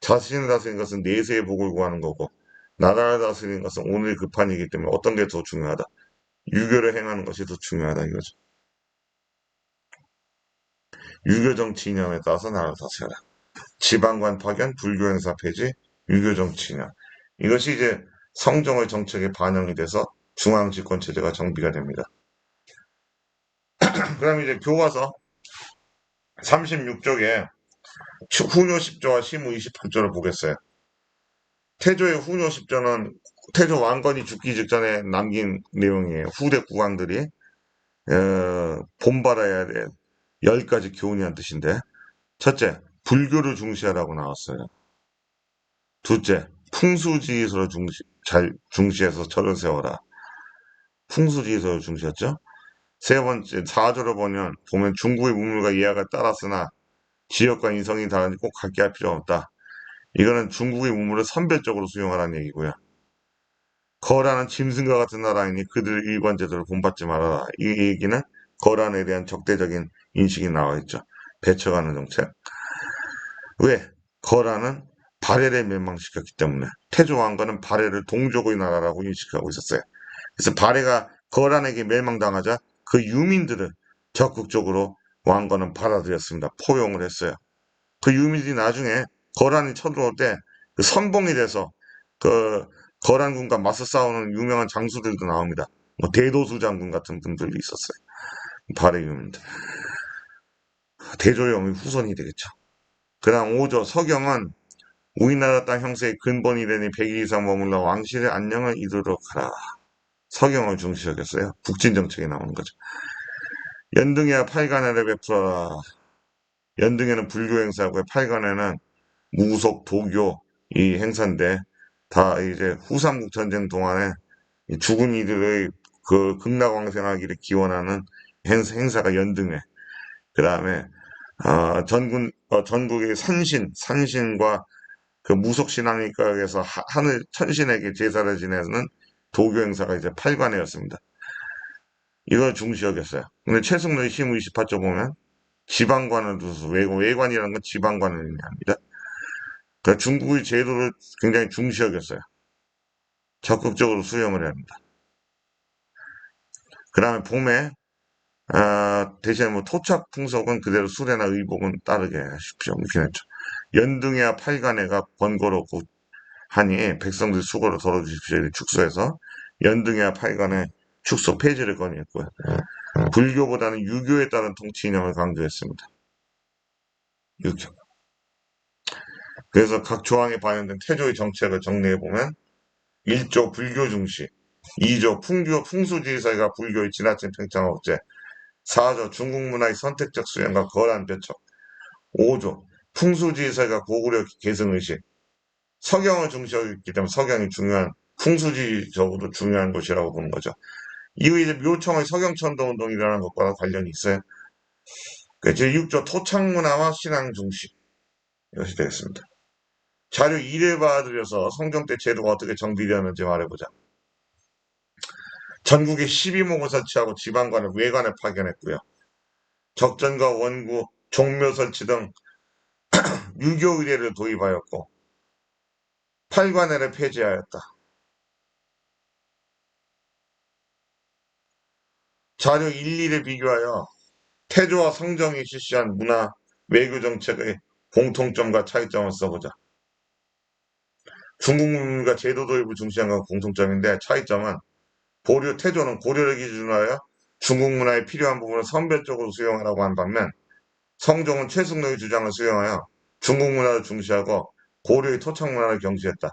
자신을 다스리는 것은 내세의 복을 구하는 거고 나라를 다스리는 것은 오늘이 급한이기 때문에 어떤 게 더 중요하다. 유교를 행하는 것이 더 중요하다 이거죠. 유교 정치 이념에 따라서 나라를 다스려라. 지방관 파견, 불교 행사 폐지, 유교 정치 이념. 이것이 이제 성종의 정책에 반영이 돼서 중앙 집권 체제가 정비가 됩니다. 그럼 이제 교과서 36쪽에 후뇨 10조와 시무 28조를 보겠어요. 태조의 후뇨 10조는 태조 왕건이 죽기 직전에 남긴 내용이에요. 후대 국왕들이 본받아야 될 10가지 교훈이란 뜻인데, 첫째, 불교를 중시하라고 나왔어요. 둘째, 풍수지리서를 잘 중시해서 절을 세워라. 풍수지리서를 중시했죠. 세 번째, 4조를 보면 중국의 문물과 예약을 따랐으나 지역과 인성이 다르니 꼭 같게 할 필요 없다. 이거는 중국의 문물을 선별적으로 수용하라는 얘기고요. 거란은 짐승과 같은 나라이니 그들 일관 제도를 본받지 말아라. 이 얘기는 거란에 대한 적대적인 인식이 나와 있죠. 배척하는 정책. 왜? 거란은 발해를 멸망시켰기 때문에 태조 왕건은 발해를 동족의 나라라고 인식하고 있었어요. 그래서 발해가 거란에게 멸망당하자 그 유민들을 적극적으로 왕건은 받아들였습니다. 포용을 했어요. 그 유민들이 나중에 거란이 쳐들어올 때 그 선봉이 돼서 그 거란군과 맞서 싸우는 유명한 장수들도 나옵니다. 뭐 대도수 장군 같은 분들도 있었어요. 발해 유민들. 대조영의 후손이 되겠죠. 그다음 5조 서경은 우리나라 땅 형세의 근본이 되니 100일 이상 머물러 왕실의 안녕을 이루도록 하라. 서경을 중시하겠어요. 북진 정책이 나오는 거죠. 연등이야 팔관회를 베풀어라. 연등에는 불교 행사고요. 팔관회는 무속, 도교 이 행사인데 다 이제 후삼국 전쟁 동안에 죽은 이들의 그 극락왕생하기를 기원하는 행사가 연등회. 그 다음에 전국의 산신과 그 무속신앙일각에서 하늘 천신에게 제사를 지내는 도교 행사가 이제 팔관회였습니다. 이걸 중시하겠어요. 근데 최승로의 시무 28조 보면 지방관을 두서 외관이라는 건 지방관을 의미합니다. 그러니까 중국의 제도를 굉장히 중시하겠어요. 적극적으로 수용을 해야 합니다. 그 다음에 봄에 대신에 뭐 토착 풍속은 그대로 수레나 의복은 따르게 하십시오. 이렇게 했죠. 연등해야 팔관회가 번거롭고 하니 백성들 수고를 덜어주십시오. 이렇게 축소해서 연등해야 팔관회 축소 폐지를 건의했고요. 불교보다는 유교에 따른 통치 이념을 강조했습니다. 유교. 그래서 각 조항에 반영된 태조의 정책을 정리해보면 1조 불교 중시, 2조 풍수지리설과 불교의 지나친 팽창 억제, 4조 중국 문화의 선택적 수용과 거란 배척, 5조 풍수지리설과 고구려 계승의식, 서경을 중시하고 있기 때문에 서경이 중요한, 풍수지리적으로 중요한 것이라고 보는 거죠. 이후 이제 묘청의 서경천도 운동이라는 것과 관련이 있어요. 제6조 토착문화와 신앙 중시, 이것이 되겠습니다. 자료 1을 봐드려서 성종 때 제도가 어떻게 정비되었는지 말해보자. 전국에 12목을 설치하고 지방관을 외관에 파견했고요. 적전과 원구, 종묘 설치 등 유교 의례를 도입하였고 팔관회를 폐지하였다. 자료 1, 2를 비교하여 태조와 성종이 실시한 문화, 외교 정책의 공통점과 차이점을 써보자. 중국 문물과 제도 도입을 중시한 건 공통점인데 차이점은 태조는 고려를 기준으로 하여 중국 문화에 필요한 부분을 선별적으로 수용하라고 한 반면 성종은 최승로의 주장을 수용하여 중국 문화를 중시하고 고려의 토착 문화를 경시했다.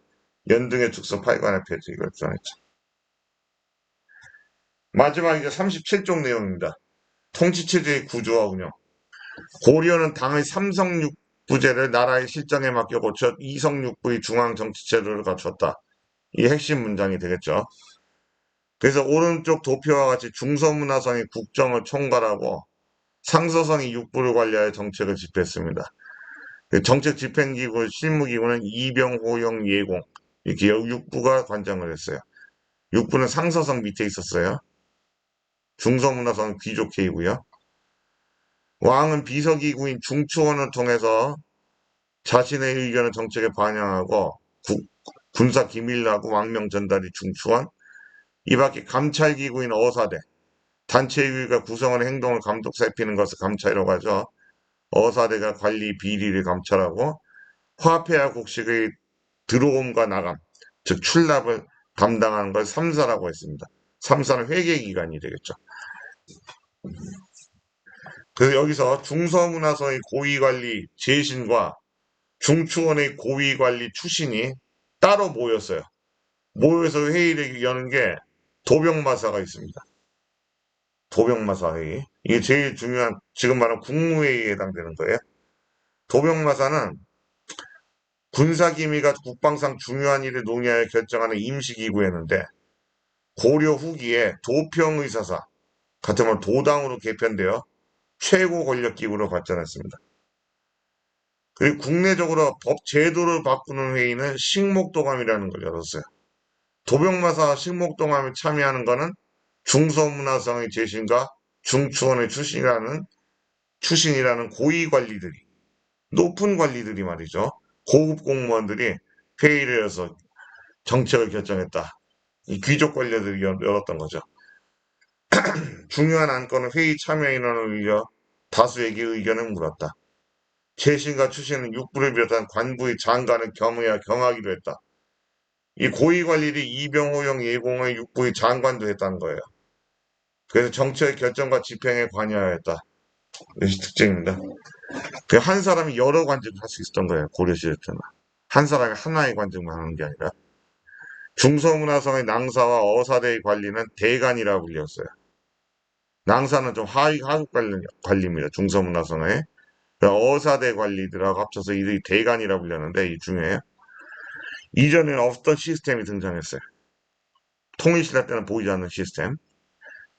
연등의 축소 8관의 폐지 이걸 주장했죠. 마지막 이제 37쪽 내용입니다. 통치체제의 구조와 운영. 고려는 당의 삼성육부제를 나라의 실정에 맡겨 고쳐 이성육부의 중앙정치체제를 갖췄다. 이 핵심 문장이 되겠죠. 그래서 오른쪽 도표와 같이 중서문화성이 국정을 총괄하고 상서성이 육부를 관리하여 정책을 집행했습니다. 정책 집행기구, 실무기구는 이병호영 예공 이렇게 육부가 관장을 했어요. 육부는 상서성 밑에 있었어요. 중서문화성은 귀족회의고요. 왕은 비서기구인 중추원을 통해서 자신의 의견을 정책에 반영하고 군사기밀하고 왕명 전달이 중추원, 이 밖에 감찰기구인 어사대, 단체위가 구성하는 행동을 감독 살피는 것을 감찰이라고 하죠. 어사대가 관리 비리를 감찰하고 화폐와 곡식의 들어옴과 나감, 즉 출납을 담당하는 걸 삼사라고 했습니다. 삼사는 회계기관이 되겠죠. 그래서 여기서 중서문화성의 고위관리 재신과 중추원의 고위관리 추신이 따로 모였어요. 모여서 회의를 여는 게 도병마사가 있습니다. 도병마사 회의. 이게 제일 중요한, 지금 말하는 국무회의에 해당되는 거예요. 도병마사는 군사기밀과 국방상 중요한 일을 논의하여 결정하는 임시기구였는데 고려 후기에 도평의사사, 같은 말 도당으로 개편되어 최고 권력기구로 발전했습니다. 그리고 국내적으로 법 제도를 바꾸는 회의는 식목도감이라는 걸 열었어요. 도병마사 식목도감에 참여하는 것은 중서문화성의 재신과 중추원의 출신이라는 고위 관리들이, 높은 관리들이 말이죠. 고급 공무원들이 회의를 해서 정책을 결정했다. 이 귀족 관리들이 열었던 거죠. 중요한 안건은 회의 참여 인원을 올려 다수에게 의견을 물었다. 재신과 출신은 육부를 비롯한 관부의 장관을 경하기로 했다. 이 고위 관리들이 이병호형 예공의 육부의 장관도 했다는 거예요. 그래서 정치의 결정과 집행에 관여하였다. 이것이 특징입니다. 한 사람이 여러 관직을 할 수 있었던 거예요. 고려시대 때는. 한 사람이 하나의 관직만 하는 게 아니라. 중서문화성의 낭사와 어사대의 관리는 대관이라고 불렸어요. 낭사는 좀 하급 관리입니다. 중서문화성의. 어사대 관리들하고 합쳐서 이들이 대관이라고 불렸는데 이 중에 이전에는 없던 시스템이 등장했어요. 통일시대 때는 보이지 않는 시스템.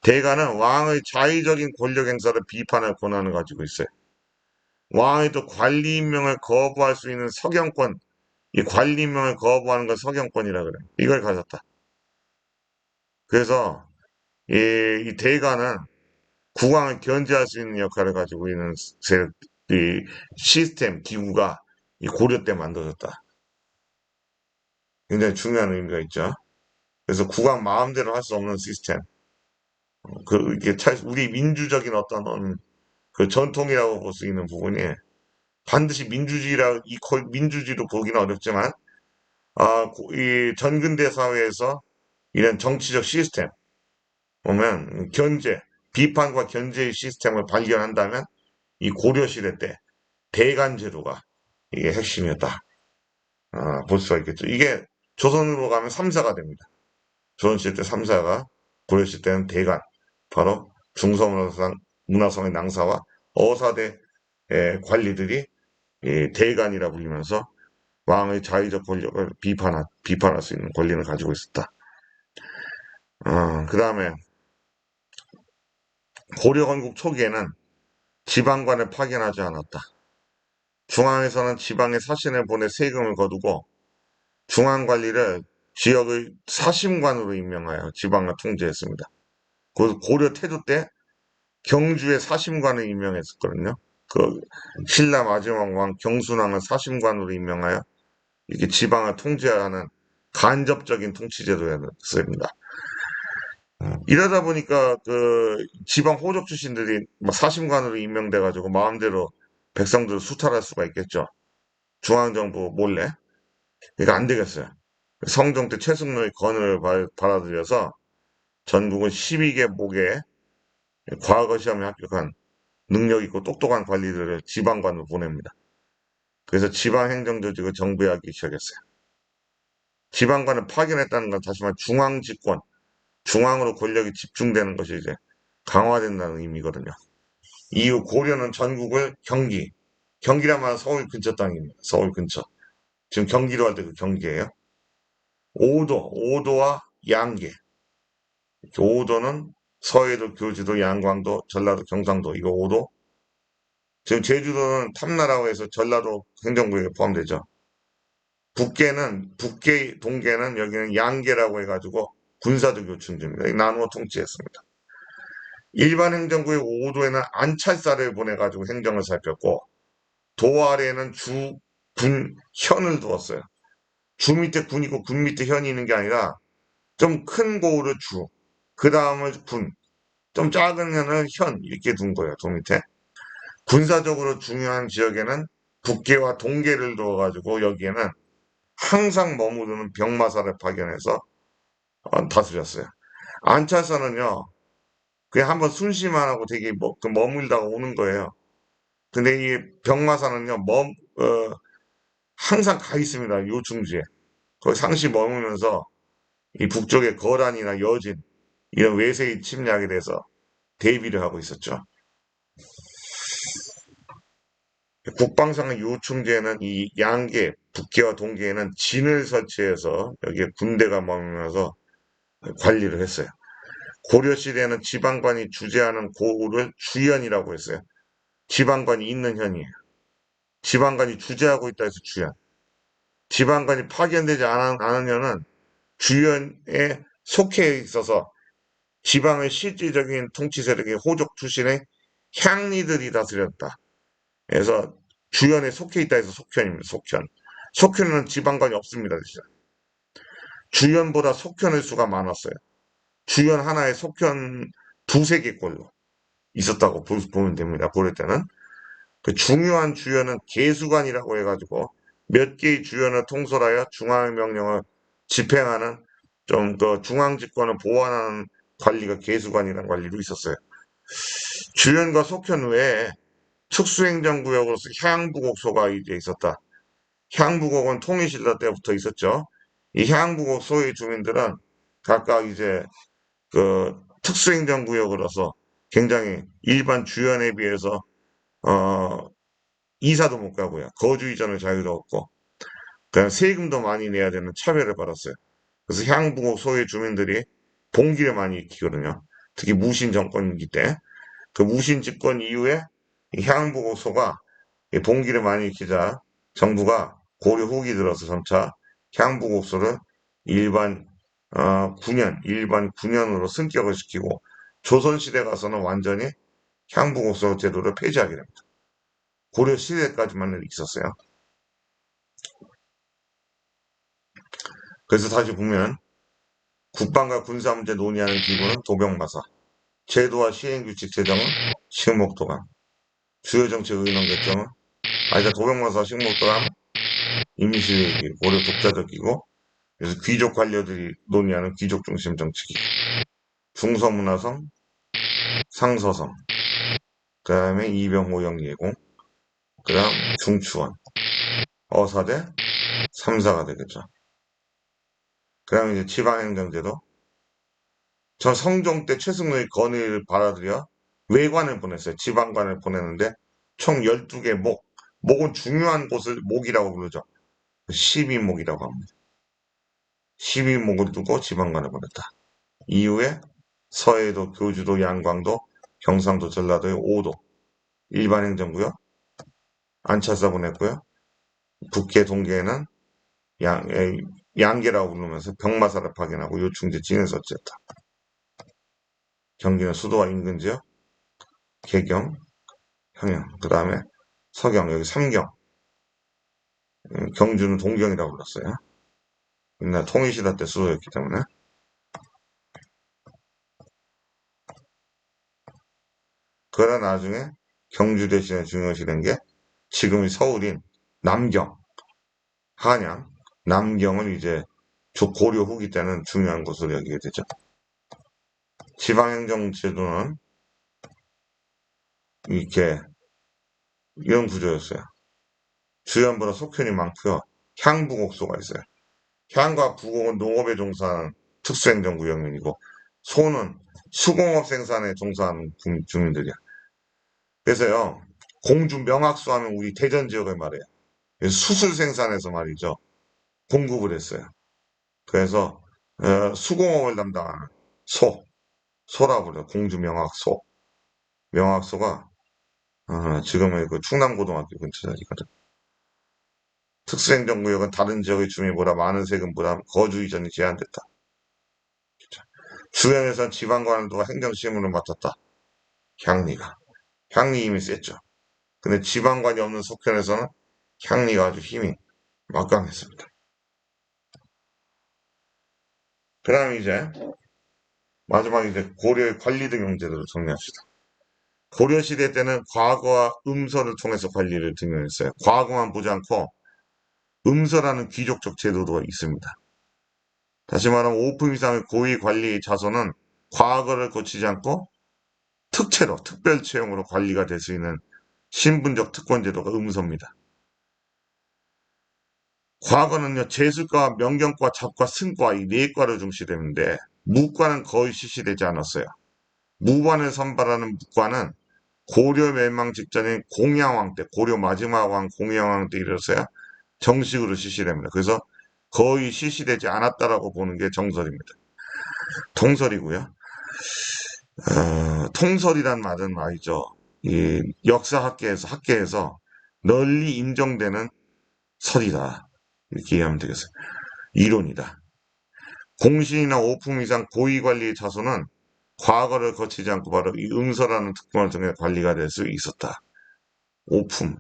대관은 왕의 자의적인 권력 행사를 비판할 권한을 가지고 있어요. 왕의 또 관리 임명을 거부할 수 있는 석영권, 이 관리 임명을 거부하는 건 석영권이라 그래요. 이걸 가졌다. 그래서 이 대관은 국왕을 견제할 수 있는 역할을 가지고 있는 이 시스템, 기구가 이 고려 때 만들어졌다. 굉장히 중요한 의미가 있죠. 그래서 국왕 마음대로 할 수 없는 시스템. 이게 우리 민주적인 어떤 그 전통이라고 볼 수 있는 부분이 반드시 민주주의로 보기는 어렵지만, 이 전근대 사회에서 이런 정치적 시스템, 보면 비판과 견제의 시스템을 발견한다면 이 고려시대 때 대간제도가 이게 핵심이었다. 볼 수가 있겠죠. 이게 조선으로 가면 3사가 됩니다. 조선시대 때 3사가, 고려시대 때는 대간, 바로 중서문화성의 낭사와 어사대 관리들이 이 대간이라 불리면서 왕의 자의적 권력을 비판할 수 있는 권리를 가지고 있었다. 그 다음에 고려 건국 초기에는 지방관을 파견하지 않았다. 중앙에서는 지방에 사신을 보내 세금을 거두고 중앙관리를 지역의 사심관으로 임명하여 지방을 통제했습니다. 고려 태조 때 경주에 사심관을 임명했었거든요. 그 신라 마지막 왕 경순왕을 사심관으로 임명하여 이렇게 지방을 통제하는 간접적인 통치제도였습니다. 이러다 보니까 그 지방 호족 출신들이 막 사심관으로 임명돼가지고 마음대로 백성들을 수탈할 수가 있겠죠. 중앙정부 몰래. 그러니까 안 되겠어요. 성종 때 최승로의 건을 받아들여서 전국은 12개 목에 과거 시험에 합격한 능력 있고 똑똑한 관리들을 지방관으로 보냅니다. 그래서 지방행정조직을 정부에 하기 시작했어요. 지방관을 파견했다는 건 다시 말해 중앙집권, 중앙으로 권력이 집중되는 것이 이제 강화된다는 의미거든요. 이후 고려는 전국을 경기란 말은 서울 근처 땅입니다. 서울 근처. 지금 경기도 할 때 그 경기예요. 오도와 양계. 오도는 서해도, 교지도, 양광도, 전라도, 경상도, 이거 오도. 지금 제주도는 탐나라고 해서 전라도 행정구역에 포함되죠. 동계는 여기는 양계라고 해가지고 군사도 교충지입니다. 나누어 통치했습니다. 일반 행정구역 5도에는 안찰사를 보내가지고 행정을 살폈고, 도 아래에는 주, 군, 현을 두었어요. 주 밑에 군 있고 군 밑에 현이 있는 게 아니라 좀 큰 고을을 주, 그 다음을 군, 좀 작은 현 이렇게 둔 거예요. 도 밑에. 군사적으로 중요한 지역에는 북계와 동계를 두어가지고 여기에는 항상 머무르는 병마사를 파견해서 다스렸어요. 안찰사는요, 그냥 한번 순시만 하고 되게 그 머물다가 오는 거예요. 근데 이 병마사는요, 항상 가 있습니다. 요충지에. 거기 상시 머무면서 이 북쪽의 거란이나 여진, 이런 외세의 침략에 대해서 대비를 하고 있었죠. 국방상의 요충지에는 이 양계, 북계와 동계에는 진을 설치해서 여기에 군대가 머물면서 관리를 했어요. 고려 시대에는 지방관이 주재하는 고을을 주현이라고 했어요. 지방관이 있는 현이에요. 지방관이 주재하고 있다 해서 주현. 지방관이 파견되지 않으면은 주현에 속해 있어서 지방의 실질적인 통치 세력의 호족 출신의 향리들이 다스렸다. 그래서 주현에 속해 있다 해서 속현입니다. 속현. 속현은 지방관이 없습니다. 진짜. 주현보다 속현의 수가 많았어요. 주현 하나에 속현 두세 개꼴로 있었다고 보면 됩니다. 고려 때는. 그 중요한 주현은 계수관이라고 해가지고 몇 개의 주현을 통솔하여 중앙의 명령을 집행하는 좀 더 중앙 집권을 보완하는 관리가 계수관이라는 관리도 있었어요. 주현과 속현 외에 특수행정구역으로서 향부곡소가 이제 있었다. 향부곡은 통일신라 때부터 있었죠. 이 향부곡 소의 주민들은 각각 이제 그 특수행정구역으로서 굉장히 일반 주현에 비해서 어 이사도 못 가고요. 거주 이전의 자유도 없고, 그냥 세금도 많이 내야 되는 차별을 받았어요. 그래서 향부곡 소의 주민들이 봉기를 많이 일으키거든요. 특히 무신 정권이기 때. 그 무신 집권 이후에 이 향부곡 소가 봉기를 많이 일으키자 정부가 고려 후기 들어서 점차 향부곡 소를 일반 일반 군현으로 승격을 시키고 조선시대 가서는 완전히 향부곡 소 제도를 폐지하게 됩니다. 고려 시대까지만 있었어요. 그래서 다시 보면 국방과 군사 문제 논의하는 기구는 도병마사, 제도와 시행규칙 제정은 식목도감, 주요 정책 의논 결정은 일단 도병마사 식목도감 임시회의 고려 독자적이고 그래서 귀족 관료들이 논의하는 귀족 중심 정치기구, 중서문화성, 상서성, 그 다음에 이병호영 예공, 그 다음 중추원, 어사대, 삼사가 되겠죠. 그 다음에 이제 지방행정제도, 저 성종 때 최승로의 건의를 받아들여 외관을 보냈어요. 지방관을 보냈는데 총 12개 목은 중요한 곳을 목이라고 부르죠. 12목이라고 합니다. 12목을 두고 지방관을 보냈다. 이후에 서해도, 교주도, 양광도, 경상도, 전라도의 5도 일반행정구역 안차사 보냈고요. 북계, 동계에는 양계라고 부르면서 병마사를 파견하고 요충지 진을 설치했다. 경기는 수도와 인근 지역, 개경, 평양, 그 다음에 서경, 여기 삼경, 경주는 동경이라고 불렀어요. 옛날 통일시대 때 수도였기 때문에. 그러나 나중에 경주 대신에 중요시 된 게 지금의 서울인 남경, 한양, 남경을 이제 고려 후기 때는 중요한 곳으로 여기게 되죠. 지방행정 제도는 이렇게 이런 구조였어요. 주연보다 속현이 많고요. 향부곡소가 있어요. 향과 부곡은 농업에 종사하는 특수행정구역민이고 소는 수공업 생산에 종사하는 주민들이야. 그래서요, 공주 명학소 하면 우리 대전 지역을 말해요. 수술 생산에서 말이죠. 공급을 했어요. 그래서 수공업을 담당하는 소라고 그래요. 공주 명학소. 명학소가 지금의 그 충남고등학교 근처 자리거든. 특수행정구역은 다른 지역의 주민보다 많은 세금 부담, 거주 이전이 제한됐다. 주변에선 지방관도가 행정실무를 맡았다. 향리가. 향리 힘이 셌죠. 근데 지방관이 없는 속현에서는 향리가 아주 힘이 막강했습니다. 그 다음에 이제 마지막 이제 고려의 관리 등 경제들을 정리합시다. 고려 시대 때는 과거와 음서를 통해서 관리를 등용했어요. 과거만 보지 않고 음서라는 귀족적 제도도 있습니다. 다시 말하면 5품 이상의 고위 관리 자손은 과거를 거치지 않고 특채로, 특별 채용으로 관리가 될 수 있는 신분적 특권제도가 음서입니다. 과거는요, 재술과 명경과 잡과 승과 이 네 과로 중시되는데 무과는 거의 실시되지 않았어요. 무관을 선발하는 무과는 고려 멸망 직전인 공양왕 때, 고려 마지막 왕 공양왕 때 이르러서야 정식으로 실시됩니다. 그래서 거의 실시되지 않았다라고 보는 게 정설입니다. 통설이고요. 통설이란 말은 말이죠. 이 역사학계에서 널리 인정되는 설이다. 이렇게 이해하면 되겠어요. 이론이다. 공신이나 오품 이상 고위관리의 자손은 과거를 거치지 않고 바로 이 응서라는 특권을 통해 관리가 될 수 있었다. 오품,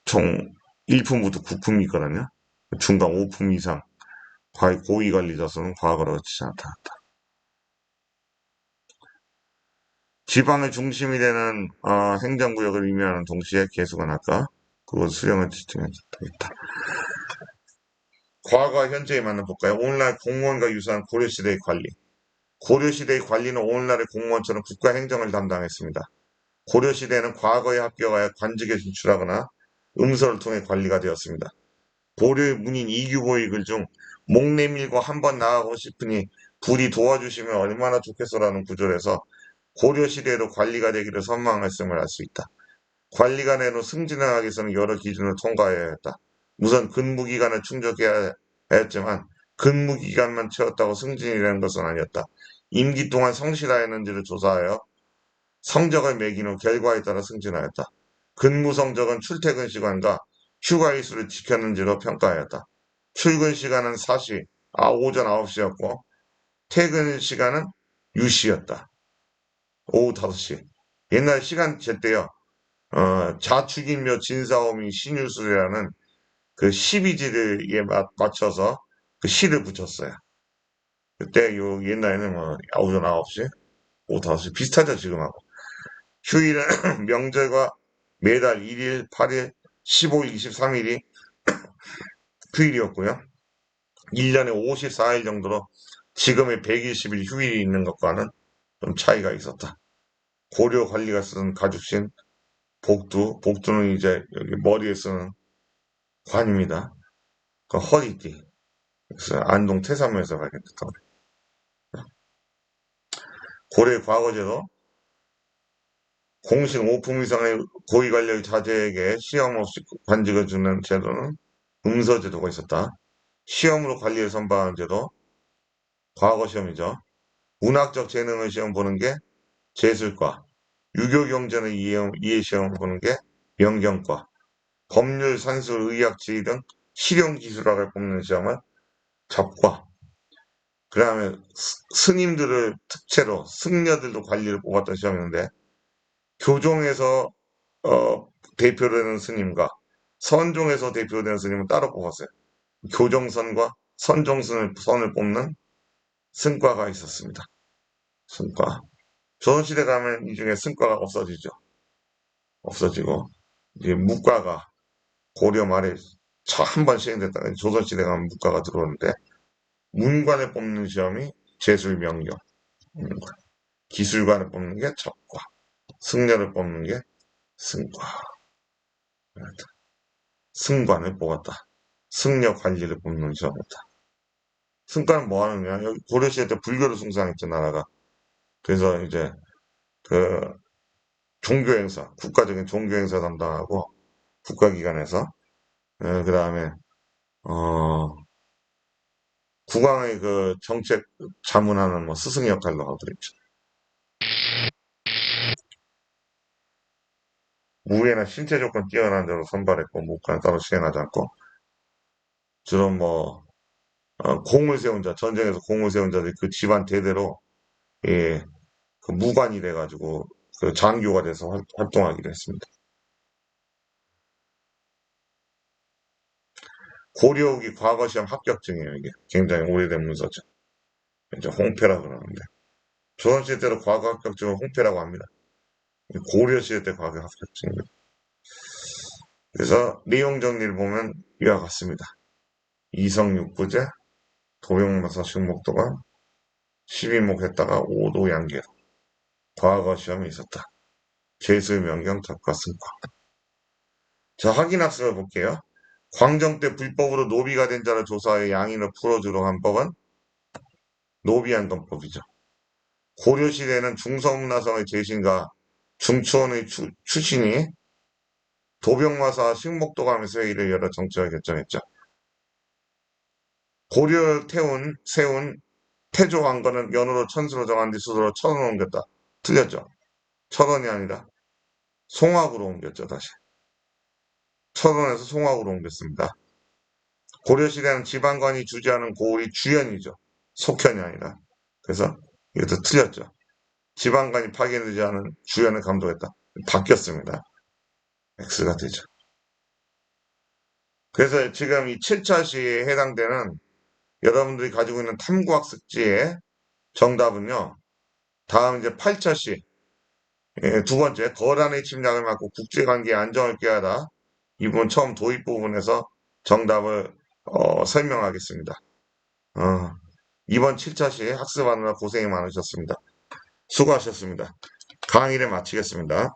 총 1품부터 9품이 있거든요. 중간 5품 이상 고위관리 자손은 과거를 거치지 않다. 지방의 중심이 되는 행정구역을 의미하는 동시에 개수가 아까 그것 수령을 지정했다. 과거와 현재에 맞는 볼까요? 오늘날 공무원과 유사한 고려시대의 관리. 고려시대의 관리는 오늘날의 공무원처럼 국가 행정을 담당했습니다. 고려시대는 과거에 합격하여 관직에 진출하거나 음서를 통해 관리가 되었습니다. 고려의 문인 이규보의 글 중 목 내밀고 한번 나가고 싶으니 부디 도와주시면 얼마나 좋겠소라는 구절에서 고려시대로 관리가 되기를 선망했음을 알 수 있다. 관리가 내로 승진을 하기 위해서는 여러 기준을 통과해야 했다. 우선 근무기간을 충족해야 했지만 근무기간만 채웠다고 승진이라는 것은 아니었다. 임기 동안 성실하였는지를 조사하여 성적을 매긴 후 결과에 따라 승진하였다. 근무 성적은 출퇴근 시간과 휴가 일수를 지켰는지로 평가하였다. 출근 시간은 4시, 오전 9시였고 퇴근 시간은 유시였다. 오후 5시. 옛날 시간 잴 때요. 자축인묘 진사오미 신유술이라는 그 12지를 맞춰서 그 시를 붙였어요. 그때 요 옛날에는 뭐 오전 9시, 오후 5시 비슷하죠 지금하고. 휴일은 명절과 매달 1일, 8일, 15일, 23일이 휴일이었고요. 1년에 54일 정도로 지금의 120일 휴일이 있는 것과는 좀 차이가 있었다. 고려 관리가 쓰는 가죽신 복두는 이제 여기 머리에 쓰는 관입니다. 그 허리띠. 그래서 안동 태산면에서 발견됐다고 그래요. 고려 과거제도 공식 5품 이상의 고위 관련 자제에게 시험 없이 관직을 주는 제도는 음서제도가 있었다. 시험으로 관리를 선발하는 제도, 과거 시험이죠. 문학적 재능을 시험 보는 게 재술과, 유교 경전의 이해 시험 보는 게 명경과, 법률, 산술, 의학, 지휘 등 실용 기술학을 뽑는 시험은 접과, 그 다음에 스님들을 특채로 승려들도 관리를 뽑았던 시험이었는데 교종에서 대표되는 스님과 선종에서 대표되는 스님은 따로 뽑았어요. 교정선과 선종선을 뽑는 승과가 있었습니다. 승과. 조선시대 가면 이 중에 승과가 없어지죠. 없어지고 이제 무과가 고려 말에 한 번 시행됐다가 조선시대 가면 무과가 들어오는데 문관을 뽑는 시험이 제술명령, 기술관을 뽑는 게 접과, 승려를 뽑는 게 승과, 승관을 뽑았다. 승려 관리를 뽑는 시험이었다. 승과는 뭐 하는 거야? 여기 고려시대 때 불교를 숭상했죠, 나라가. 그래서 이제 그 종교행사, 국가적인 종교행사 담당하고 국가기관에서 그 다음에 국왕의 그 정책 자문하는 뭐 스승 역할도 하고 그랬죠. 무예나 신체 조건 뛰어난 자로 선발했고 무과는 따로 시행하지 않고 주로 뭐 공을 세운 자, 전쟁에서 공을 세운 자들이 그 집안 대대로 예, 그 무관이 돼가지고 그 장교가 돼서 활동하기로 했습니다. 고려 후기 과거 시험 합격증이에요, 이게. 굉장히 오래된 문서죠. 이제 홍패라 그러는데. 조선시대 때로 과거 합격증을 홍패라고 합니다. 고려 시대 때 과거 합격증입니다. 그래서 내용 정리를 보면 이와 같습니다. 이성육부제, 도용마사 식목도가 12목 했다가 5도 양계로. 과거 시험에 있었다. 죄수명령 적과승과. 자, 확인학습을 볼게요. 광정 때 불법으로 노비가 된 자를 조사하여 양인을 풀어주도록 한 법은 노비안동법이죠. 고려시대에는 중서문화성의 재신과 중추원의 출신이 도병마사 식목도감에서 회의를 열어 정책을 결정했죠. 고려 세운 태조 왕건은 연호로 천수로 정한 뒤 수도로 천원을 옮겼다. 틀렸죠? 천원이 아니라 송악으로 옮겼죠, 다시. 천원에서 송악으로 옮겼습니다. 고려시대는 지방관이 주재하는 고을이 주현이죠. 속현이 아니라. 그래서 이것도 틀렸죠. 지방관이 파견되지 않은 주현을 감독했다. 바뀌었습니다. X가 되죠. 그래서 지금 이 7차 시에 해당되는 여러분들이 가지고 있는 탐구학습지의 정답은요. 다음 이제 8차 시, 두 번째, 거란의 침략을 막고 국제관계의 안정을 꾀하다. 이 부분 처음 도입 부분에서 정답을 설명하겠습니다. 이번 7차 시 학습하느라 고생이 많으셨습니다. 수고하셨습니다. 강의를 마치겠습니다.